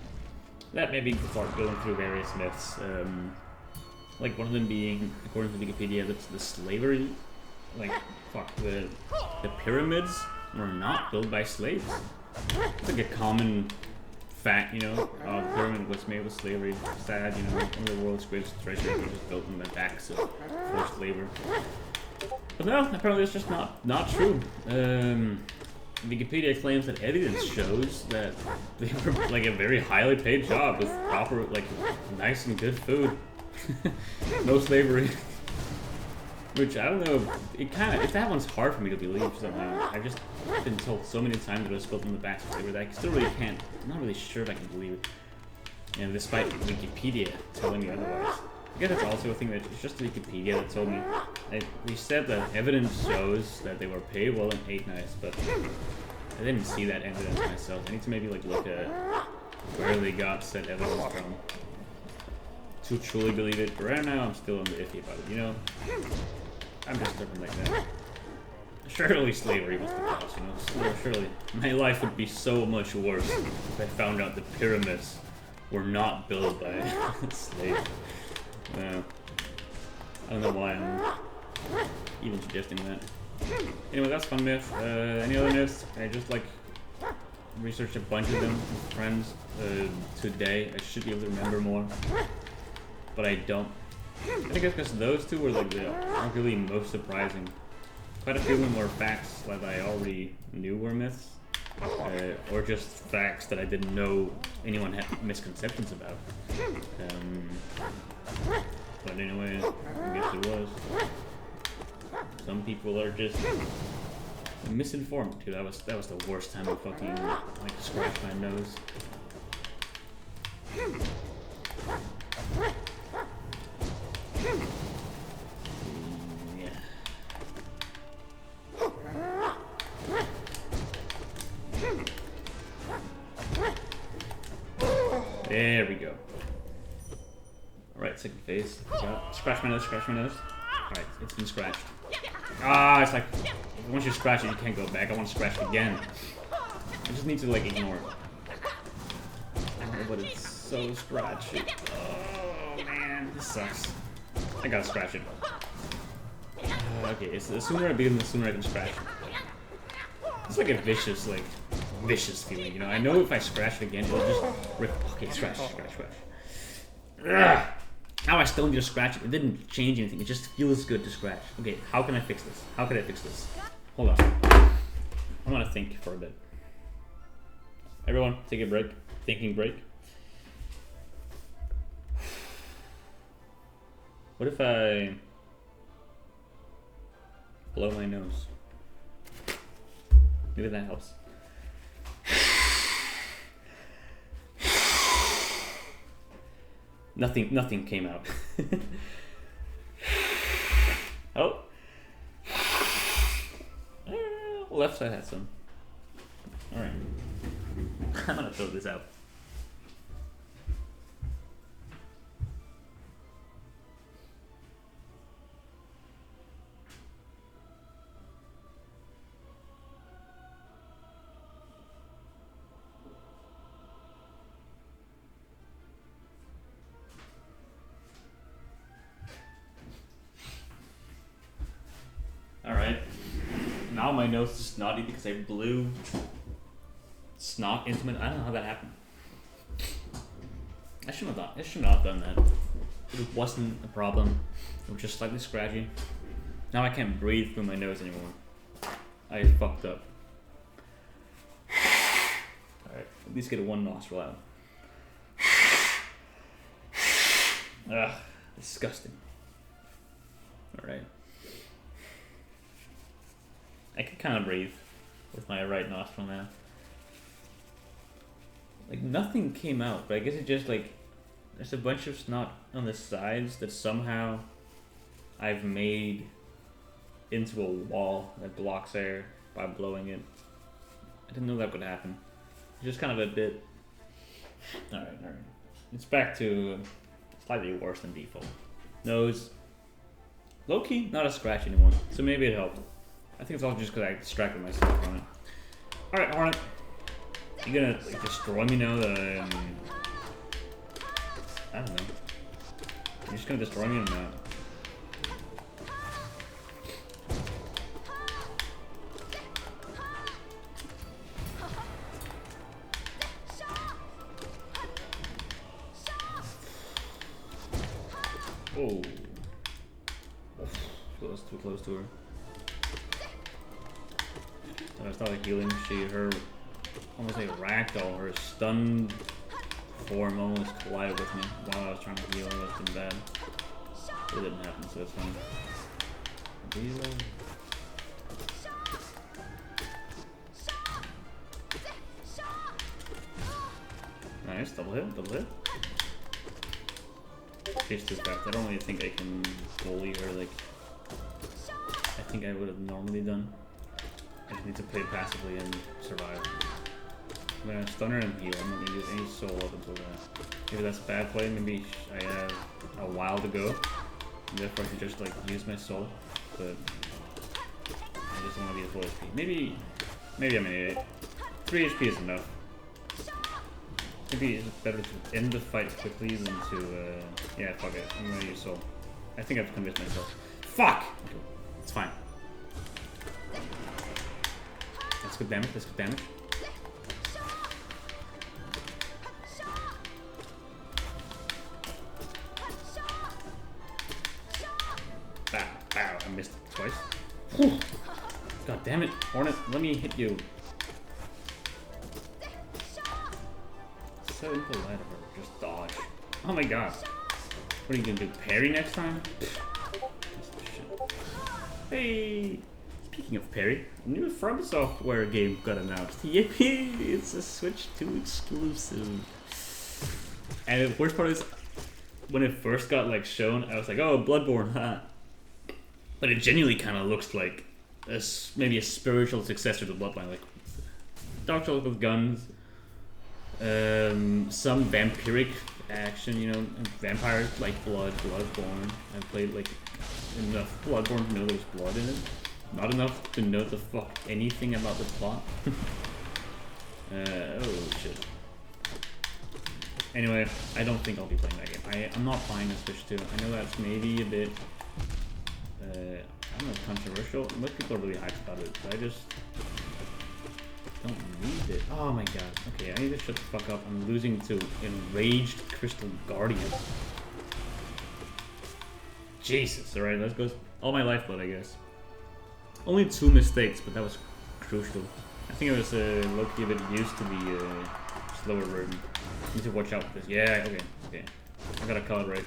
That made me start going through various myths. Like one of them being, according to Wikipedia, that's the slavery. Like, fuck, the pyramids were not built by slaves. It's like a common fact, you know. The pyramid was made with slavery. Sad, you know. One of the world's greatest treasures was just built on the backs of forced labor. But no, apparently it's just not true. Wikipedia claims that evidence shows that they were like a very highly paid job with proper, like, nice and good food. No slavery. Which, I don't know, if that one's hard for me to believe somehow. I've just been told so many times that it was built on the back of slavery that I still really can't, I'm not really sure if I can believe it. And despite Wikipedia telling me otherwise. I guess that's also a thing that it's just Wikipedia that told me. They said that evidence shows that they were paid well and ate nice, but I didn't see that evidence myself. I need to maybe like look at where they got said evidence from to truly believe it. But right now I'm still on the iffy about it, you know? I'm just different like that. Surely slavery was the cause, you know? Surely my life would be so much worse if I found out the pyramids were not built by slaves. I don't know why I'm even suggesting that. Anyway, that's fun myth. Any other myths? I just like researched a bunch of them with friends today. I should be able to remember more, but I don't. I think it's because those two were like the arguably most surprising. Quite a few of them were facts that I already knew were myths, or just facts that I didn't know anyone had misconceptions about. But anyway, I guess it was. Some people are just misinformed too. That was the worst time I fucking like scratched my nose. Yeah. There we go. Alright, second phase. Scratch my nose, scratch my nose. Alright, it's been scratched. Ah, it's like, once you scratch it, you can't go back. I want to scratch it again. I just need to, like, ignore it. Oh, but it's so scratchy. Oh, man, this sucks. I gotta scratch it. Okay, it's the sooner I begin, the sooner I can scratch it. It's like a vicious feeling, you know? I know if I scratch it again, it'll just rip. Okay, scratch. Ugh. Now I still need to scratch it. It didn't change anything. It just feels good to scratch. Okay, how can I fix this? How can I fix this? Hold on. I'm gonna think for a bit. Everyone, take a break. Thinking break. What if I blow my nose? Maybe that helps. Nothing came out. Oh. Left side has some. Alright. I'm gonna throw this out. Alright. Now my nose is snotty because I blew snot into it. I don't know how that happened. I shouldn't have done that. It wasn't a problem. It was just slightly scratchy. Now I can't breathe through my nose anymore. I fucked up. Alright, at least get one nostril out. Ugh, disgusting. Alright. I can kind of breathe with my right nostril now. Like, nothing came out, but I guess it just, like, there's a bunch of snot on the sides that somehow I've made into a wall that blocks air by blowing it. I didn't know that would happen. It's just kind of a bit... Alright. It's back to slightly worse than default. Nose. Low-key, not a scratch anymore, so maybe it helped. I think it's all just because I distracted myself from it. Alright, Hornet. You gonna like, destroy me now that I don't know. You're just gonna destroy me or not? Oh. Close, too close to her. I started healing. Her almost like a ragdoll. Her stunned form almost collided with me while I was trying to heal. That's been bad. It didn't happen, so it's fine. Reload. Nice, double hit, double hit. Chase this back. I don't really think I can bully her like I think I would have normally done. I just need to play passively and survive. I'm gonna stun her and heal. I'm not gonna use any soul up until that. Maybe that's a bad play. Maybe I have a while to go. And therefore I can just like use my soul. But I just want to be at full HP. Maybe I'm an idiot. 3 HP is enough. Maybe it's better to end the fight quickly than to, yeah, fuck it. I'm gonna use soul. I think I've convinced myself. Fuck! Okay, it's fine. That's good damage, that's good damage. Bow, bow, I missed it twice. God damn it, Hornet, let me hit you. So impolite of her, just dodge. Oh my god. What are you gonna do, parry next time? Hey! Speaking of parry, a new From Software game got announced. Yippee! It's a Switch 2 exclusive. And the worst part is, when it first got like shown, I was like, oh, Bloodborne, huh? But it genuinely kind of looks like maybe a spiritual successor to Bloodborne, like Dark Souls with guns. Some vampiric action, you know, vampires like Bloodborne. I played like enough Bloodborne to know there's blood in it. Not enough to know the fuck anything about the plot. Oh shit. Anyway, I don't think I'll be playing that game. I'm not buying a Switch 2. I know that's maybe a bit, I don't know, controversial. Most people are really hyped about it, but I just don't need it. Oh my god. Okay, I need to shut the fuck up. I'm losing to Enraged Crystal Guardian. Jesus. Alright, let's go. All my lifeblood, I guess. Only 2 mistakes, but that was crucial. I think it was low-key a bit used to the slower version. Need to watch out for this. Yeah, okay, okay. I gotta calibrate.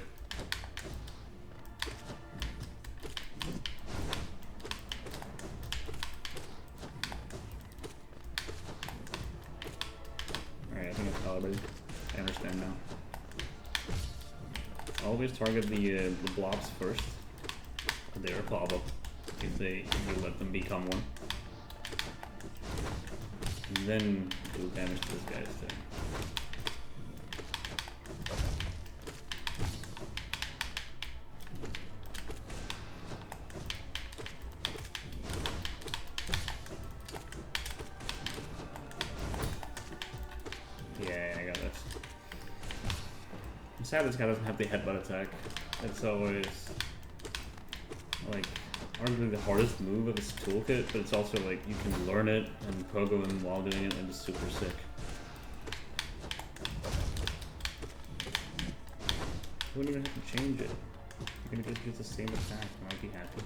I understand now. Always target the blobs first. They're a problem if you let them become one. And then do damage to this guy instead. Sad this guy doesn't have the headbutt attack. It's always like arguably the hardest move of his toolkit, but it's also like you can learn it and pogo him while doing it and it's super sick. You wouldn't even have to change it. You're gonna just use the same attack and I'd be happy.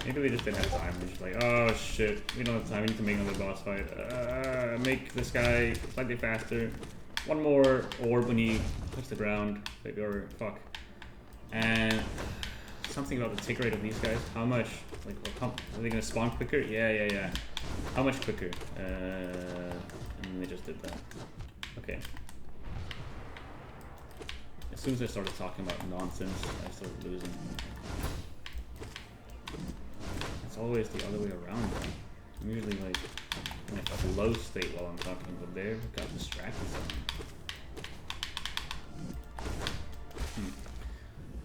Maybe they just didn't have time. They're just like, oh shit, we don't have time, we need to make another boss fight. Make this guy slightly faster. One more orb when he hits the ground, or fuck. And something about the tick rate of these guys. How much, like, are they gonna spawn quicker? Yeah. How much quicker? And they just did that. Okay. As soon as I started talking about nonsense, I started losing. It's always the other way around, though. I'm usually like in a flow state while I'm talking, but there got distracted somehow.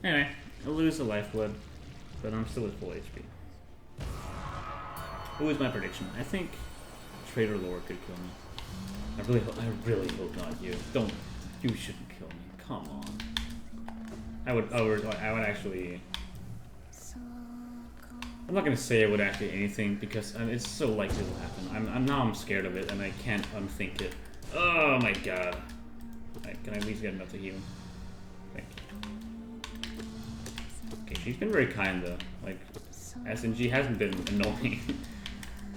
Anyway, I'll lose the lifeblood, but I'm still at full HP. What was my prediction? I think Trader Lord could kill me. I really hope not you. Don't. You shouldn't kill me. Come on. I would actually. I'm not gonna say I would actually anything because it's so likely to happen. I'm scared of it and I can't unthink it. Oh my god. Right, can I at least get enough to heal? Thank you. Okay, she's been very kind though. Like, as in she hasn't been annoying.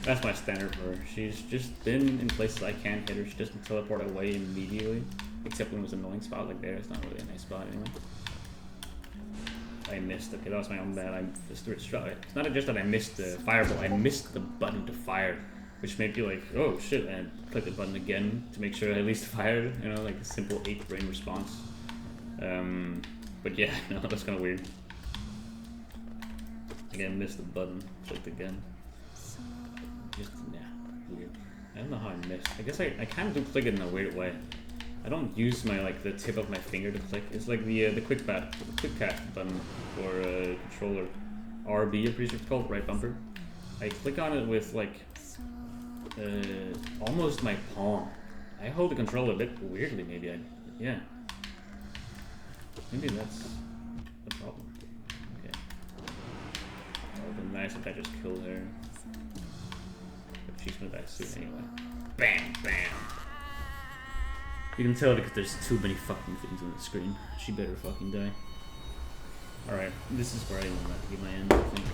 That's my standard for her. She's just been in places I can't hit her. She doesn't teleport away immediately. Except when it was an annoying spot like there. It's not really a nice spot anyway. I missed. Okay, that was my own bad. It's not just that I missed the fireball, I missed the button to fire, which made me like, oh shit, and click the button again to make sure I at least fired, you know, like a simple 8 brain response. But yeah, no, that's kind of weird. Again, missed the button, clicked again. Just, yeah, weird. I don't know how I missed. I guess I kind of do click it in a weird way. I don't use my the tip of my finger to click. It's like the quick cat button for controller. RB, I'm pretty sure it's called, right bumper. I click on it with almost my palm. I hold the controller a bit weirdly, maybe. Yeah. Maybe that's the problem. Okay. It would have been nice if I just killed her. But she's gonna die soon anyway. Bam, bam. You can tell because there's too many fucking things on the screen. She better fucking die. Alright, this is where I want that to be my end, I think.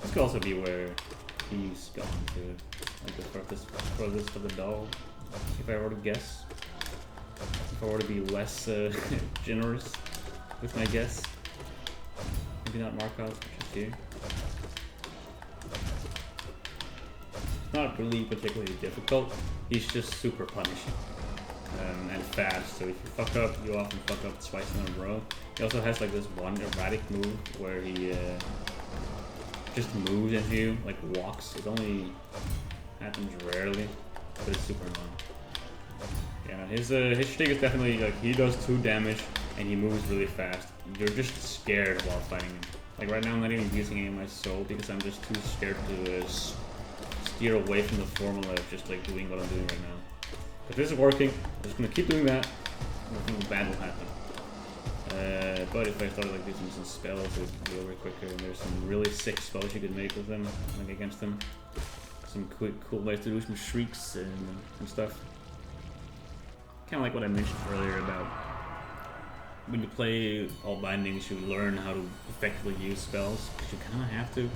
This could also be where he's gone to, like the furthest of the doll, if I were to guess. If I were to be less generous with my guess. Maybe not Markov, which is here. Not really particularly difficult, he's just super punishing and fast, so if you fuck up, you often fuck up twice in a row. He also has like this one erratic move where he just moves into you, like walks. It only happens rarely, but it's super annoying. Yeah, his shtick is definitely like he does 2 damage and he moves really fast. You're just scared while fighting him. Like right now I'm not even using any of my soul because I'm just too scared to steer away from the formula of just like doing what I'm doing right now. If this is working, I'm just gonna keep doing that. Nothing bad will happen. But if I started like using some spells, it would go over quicker. And there's some really sick spells you could make with them, like against them. Some cool ways to do some shrieks and stuff. Kind of like what I mentioned earlier about when you play all bindings, you learn how to effectively use spells because you kind of have to.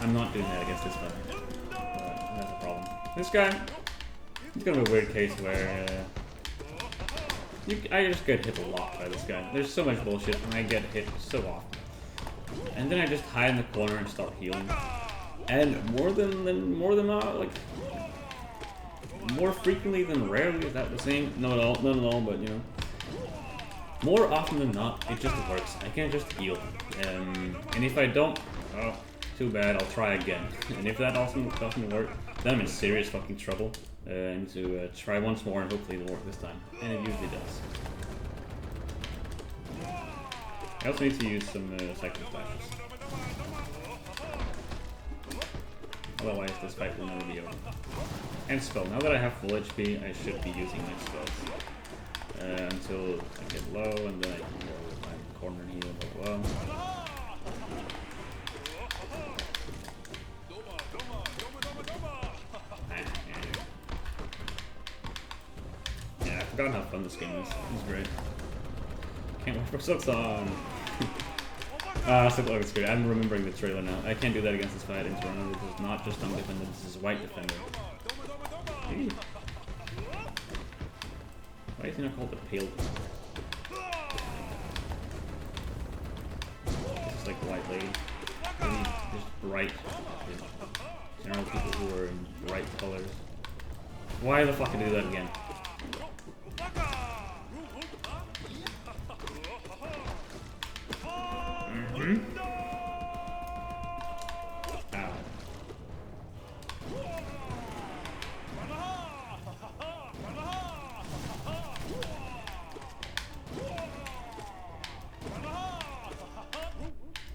I'm not doing that against this guy. That's a problem. This guy, he's kind of a weird case where I just get hit a lot by this guy. There's so much bullshit, and I get hit so often. And then I just hide in the corner and start healing. And more not, like more frequently than rarely. Is that the same? Not at all. But you know, more often than not, it just works. I can't just heal. And if I don't, oh, too bad. I'll try again. And if that also doesn't work, then I'm in serious fucking trouble. I need to try once more and hopefully it'll work this time. And it usually does. I also need to use some cycling flashes. Otherwise this fight will never be over. And spell. Now that I have full HP, I should be using my spells. Until I get low and then I can go with my corner heal as well. I've forgotten how fun this game is. It's great. Can't wait for Silksong! Silksong is great. I'm remembering the trailer now. I can't do that against this fight in Toronto. This is not just Dunk Defender, this is White Defender. Hey. Why is he not called the Pale Defender? This is like the White Lady. Maybe just bright. Generally people who are in bright colors. Why the fuck did I do that again?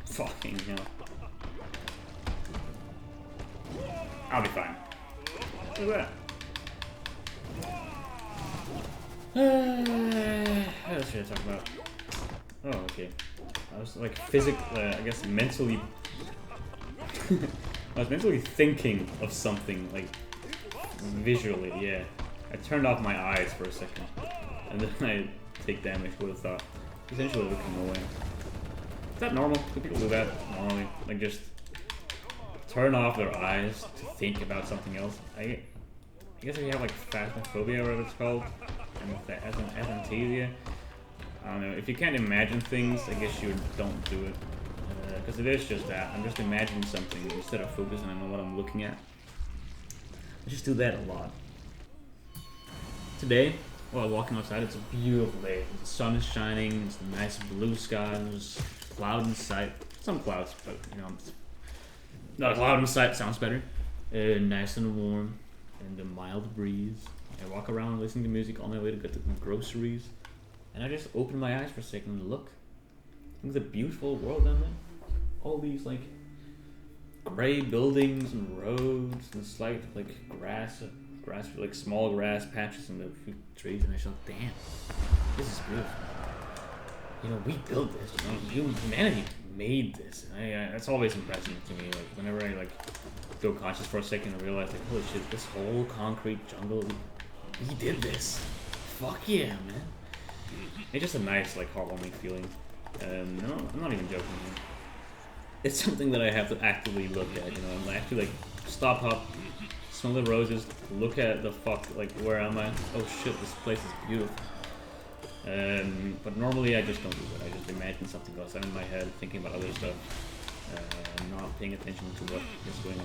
Fucking hell. I'll be fine. Look at that. What else should I talk about? Oh, okay. I was like physically, I guess mentally. I was mentally thinking of something, like visually, yeah. I turned off my eyes for a second, and then I take damage. Would have thought. Essentially looking away. Is that normal? Do people do that normally? Like just turn off their eyes to think about something else? I guess if you have like phasmophobia or whatever it's called, and as an aphantasia, I don't know, if you can't imagine things, I guess you don't do it. Because it is just that. I'm just imagining something instead of focusing on what I'm looking at. I just do that a lot. Today, while walking outside, it's a beautiful day. The sun is shining, it's a nice blue sky, there's cloud in sight. Some clouds, but you know, not a cloud in sight sounds better. Nice and warm, and a mild breeze. I walk around listening to music on my way to get the groceries. And I just open my eyes for a second and look. It's a beautiful world down there. All these like gray buildings and roads and slight like grass, like small grass patches and a few trees. And I thought, damn, this is beautiful. You know, we built this. You know, humanity made this. And that's always impressive to me. Like whenever I like go conscious for a second and realize like, holy shit, this whole concrete jungle, we did this. Fuck yeah, man. It's just a nice, like, heartwarming feeling. No, I'm not even joking here. It's something that I have to actively look at, you know. I have to, like, stop up, smell the roses, look at the fuck, like, where am I? Oh shit, this place is beautiful. But normally I just don't do that. I just imagine something else. I'm in my head thinking about other stuff. Not paying attention to what is going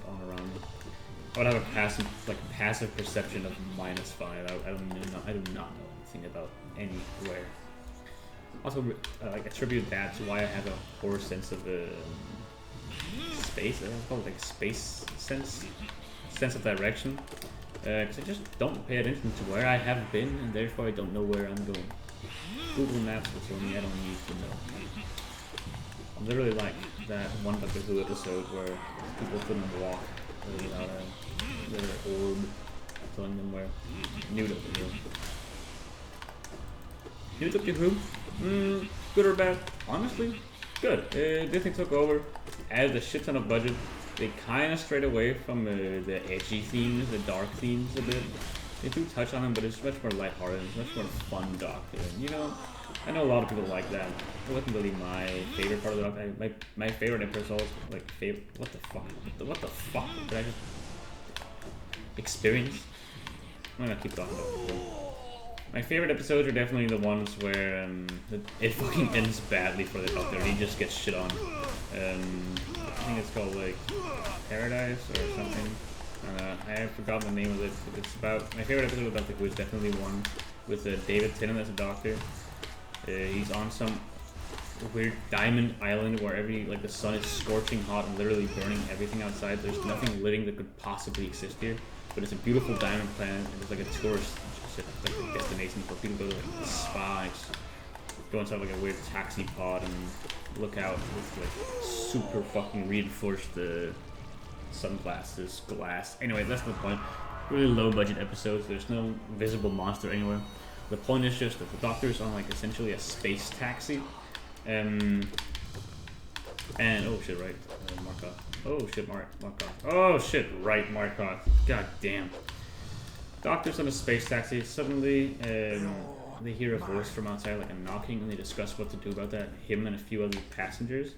on around me. I would have a passive perception of -5. I do not know anything about anywhere. Also, like attribute that to why I have a poor sense of space. I don't call it like space sense of direction. Because I just don't pay attention to where I have been, and therefore I don't know where I'm going. Google Maps will tell me I don't need to know. I'm literally like that one Doctor Who episode where people couldn't walk without their orb telling them where. New Doctor Who. New Doctor Who? Good or bad? Honestly, good. Disney took over, added a shit ton of budget. They kind of strayed away from the edgy themes, the dark themes a bit. They do touch on them, but it's much more lighthearted, it's much more fun Doctor. And you know, I know a lot of people like that. It wasn't really my favorite part of the Doctor. My favorite episodes, like what the fuck did I just experience? I'm gonna keep talking about it. My favorite episodes are definitely the ones where it fucking ends badly for the Doctor. He just gets shit on. I think it's called like Paradise or something. I have forgotten the name of it. It's about my favorite episode of Doctor Who is definitely one with David Tennant as a doctor. He's on some weird diamond island where the sun is scorching hot and literally burning everything outside. There's nothing living that could possibly exist here, but it's a beautiful diamond planet and it's like a tourist destination for people to go to like spa, go inside like a weird taxi pod and look out with like super fucking reinforced sunglasses, glass. Anyway, that's the point. Really low budget episodes. There's no visible monster anywhere. The point is just that the Doctor's on like essentially a space taxi. And oh shit, right, Markoth. Oh shit, Markoth. Oh shit, right, Markoth. God damn. Doctor's on a space taxi. Suddenly, they hear a voice from outside, like a knocking, and they discuss what to do about that. Him and a few other passengers.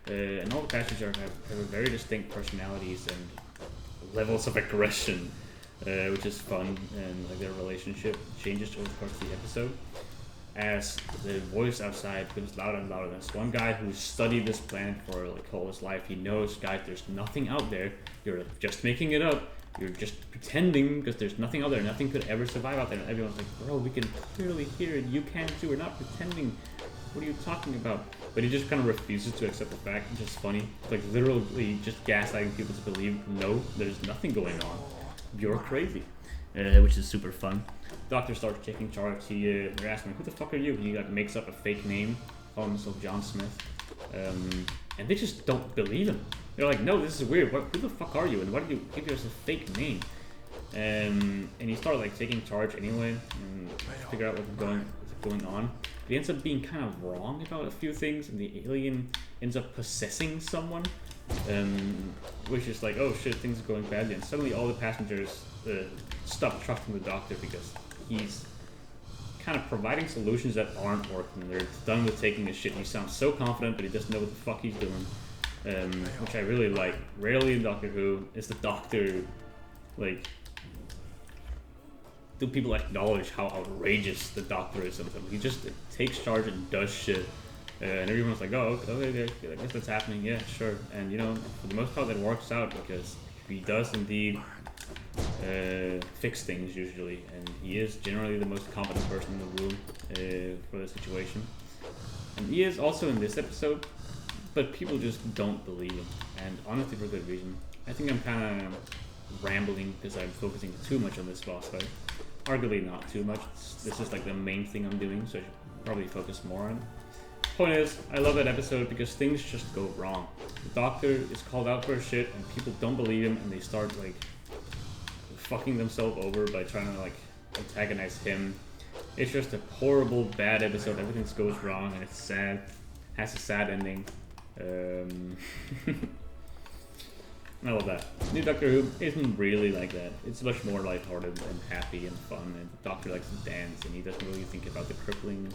And all the passengers have very distinct personalities and levels of aggression, which is fun, and like their relationship changes over the course of the episode. As the voice outside becomes louder and louder. There's one guy who's studied this planet for like all his life. He knows, guys, there's nothing out there. You're just making it up. You're just pretending because there's nothing out there. Nothing could ever survive out there. And everyone's like, bro, we can clearly hear it. You can too. We're not pretending. What are you talking about? But he just kind of refuses to accept the fact. It's just funny. It's like literally just gaslighting people to believe, no, there's nothing going on. You're crazy. Which is super fun. Doctor starts taking charge. They're asking, who the fuck are you? He like makes up a fake name, calling himself John Smith. And they just don't believe him. They're like, no, this is weird. Who the fuck are you? And why did you give us a fake name? And he started like taking charge anyway and figure out what's going on. But he ends up being kind of wrong about a few things, and the alien ends up possessing someone, which is like, oh shit, things are going badly. And suddenly all the passengers stop trusting the Doctor because he's kind of providing solutions that aren't working. They're done with taking the shit. He sounds so confident, but he doesn't know what the fuck he's doing. Which I really like. Rarely in Doctor Who is the Doctor like do people acknowledge how outrageous the Doctor is sometimes. He just takes charge and does shit. And everyone's like, oh, okay, I guess that's happening, yeah, sure. And you know, for the most part that works out because he does indeed fix things usually, and he is generally the most competent person in the room for the situation. And he is also in this episode, but people just don't believe him, and honestly for good reason. I think I'm kind of rambling because I'm focusing too much on this boss fight. Arguably not too much. This is like the main thing I'm doing, so I should probably focus more on it. Point is, I love that episode because things just go wrong. The Doctor is called out for shit and people don't believe him and they start like fucking themselves over by trying to like antagonize him. It's just a horrible, bad episode. Everything goes wrong and it's sad. Has a sad ending. I love that. New Doctor Who isn't really like that. It's much more lighthearted and happy and fun, and the Doctor likes to dance and he doesn't really think about the crippling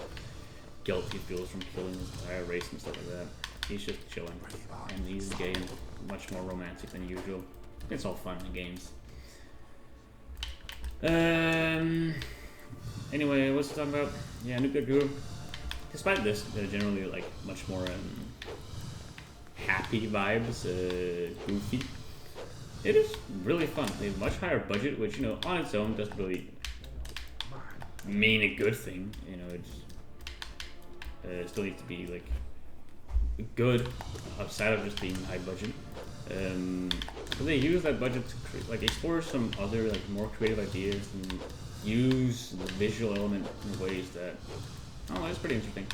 guilt he feels from killing his entire race and stuff like that. He's just chilling, and he's gay and much more romantic than usual. It's all fun and games. Anyway, what's he talking about? Yeah, New Doctor Who. Despite this, they're generally like much more happy vibes, goofy. It is really fun. They have a much higher budget, which you know on its own doesn't really mean a good thing. You know, it's still needs to be like good outside of just being high budget. So they use that budget to like explore some other like more creative ideas and use the visual element in ways that it's pretty interesting.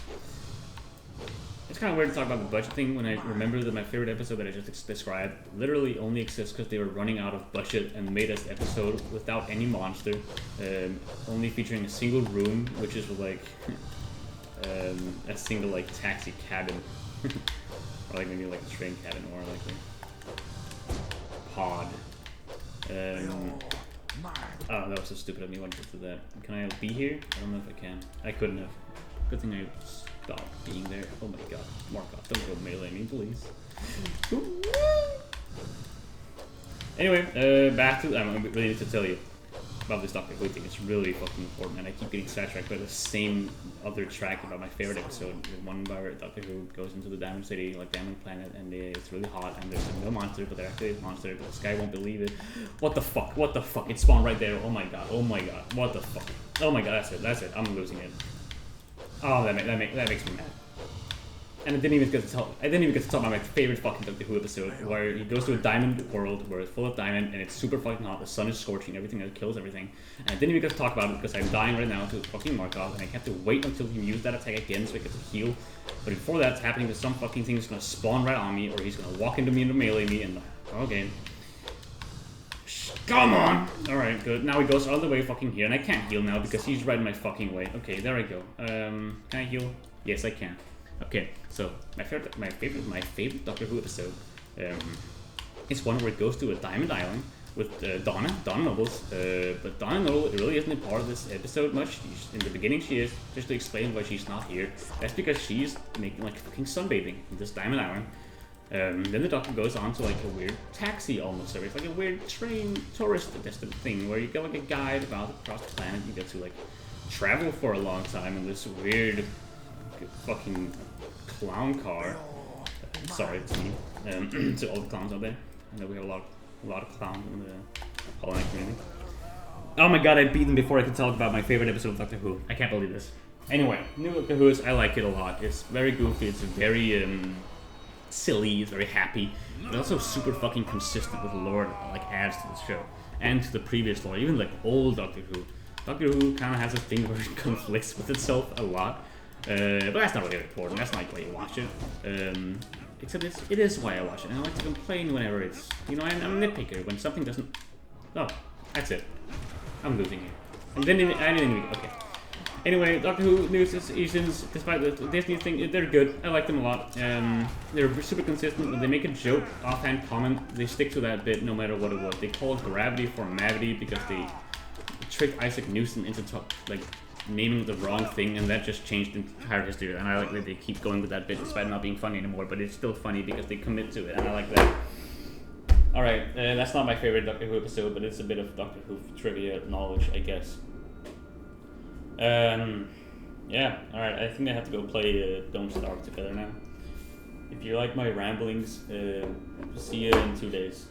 It's kind of weird to talk about the budget thing when I remember that my favorite episode that I just described literally only exists because they were running out of budget and made this episode without any monster, only featuring a single room, which is like a single like taxi cabin, or like maybe like a train cabin, or like a pod. Oh, that was so stupid of me. What did I do that? Can I be here? I don't know if I can. I couldn't have. Good thing I stopped being there. Oh my god. Markov, don't go melee me, please. Anyway, back to... I really need to tell you about this Doctor Who thing. It's really fucking important, and I keep getting sidetracked by the same other track about my favorite episode. The one where Doctor Who goes into the Diamond City, like Diamond Planet, and it's really hot, and there's no monster, but there actually is a monster, but this guy won't believe it. What the fuck? What the fuck? It spawned right there. Oh my god. Oh my god. What the fuck? Oh my god, that's it. That's it. I'm losing it. Oh, that makes me mad. And I didn't even get to talk about my favorite fucking Doctor Who episode, where he goes to a diamond world where it's full of diamond and it's super fucking hot. The sun is scorching everything, it kills everything. And I didn't even get to talk about it because I'm dying right now to fucking Markov, and I have to wait until he used that attack again so I get to heal. But before that's happening, there's some fucking thing that's gonna spawn right on me, or he's gonna walk into me and melee me, and okay. Come on! Alright, good. Now he goes all the way fucking here, and I can't heal now because he's right in my fucking way. Okay, there I go. Can I heal? Yes, I can. Okay, so my favorite Doctor Who episode is one where it goes to a diamond island with Donna Nobles. But Donna Noble really isn't a part of this episode much. In the beginning she is, just to explain why she's not here. That's because she's making like fucking sunbathing in this diamond island. Then the Doctor goes on to like a weird taxi almost service, like a weird train tourist destined thing where you get like a guide about across the planet. You get to like travel for a long time in this weird fucking clown car. Sorry to me, to all the clowns out there. I know we have a lot of clowns in the Hollow Knight community. Oh my god, I beat them before I could talk about my favorite episode of Doctor Who. I can't believe this. Anyway, New Doctor Who I like it a lot. It's very goofy. It's very silly. It's very happy. It's also super fucking consistent with the lore that like adds to the show and to the previous lore. Even like old Doctor Who. Doctor Who kind of has a thing where it conflicts with itself a lot. But that's not really important. That's not why you watch it. Except it is why I watch it. And I like to complain whenever it's, I'm a nitpicker when something doesn't. Oh, that's it. I'm losing here. And then I didn't even. Okay. Anyway, Doctor Who new seasons, despite the Disney thing, they're good. I like them a lot. They're super consistent. When they make a joke, offhand comment, they stick to that bit no matter what it was. They call it gravity for Mavity because they tricked Isaac Newton into naming the wrong thing, and that just changed the entire history. And I like that they keep going with that bit despite not being funny anymore, but it's still funny because they commit to it, and I like that. Alright, that's not my favorite Doctor Who episode, but it's a bit of Doctor Who trivia knowledge, I guess. Yeah. All right. I think I have to go play Don't Starve together now. If you like my ramblings, see you in 2 days.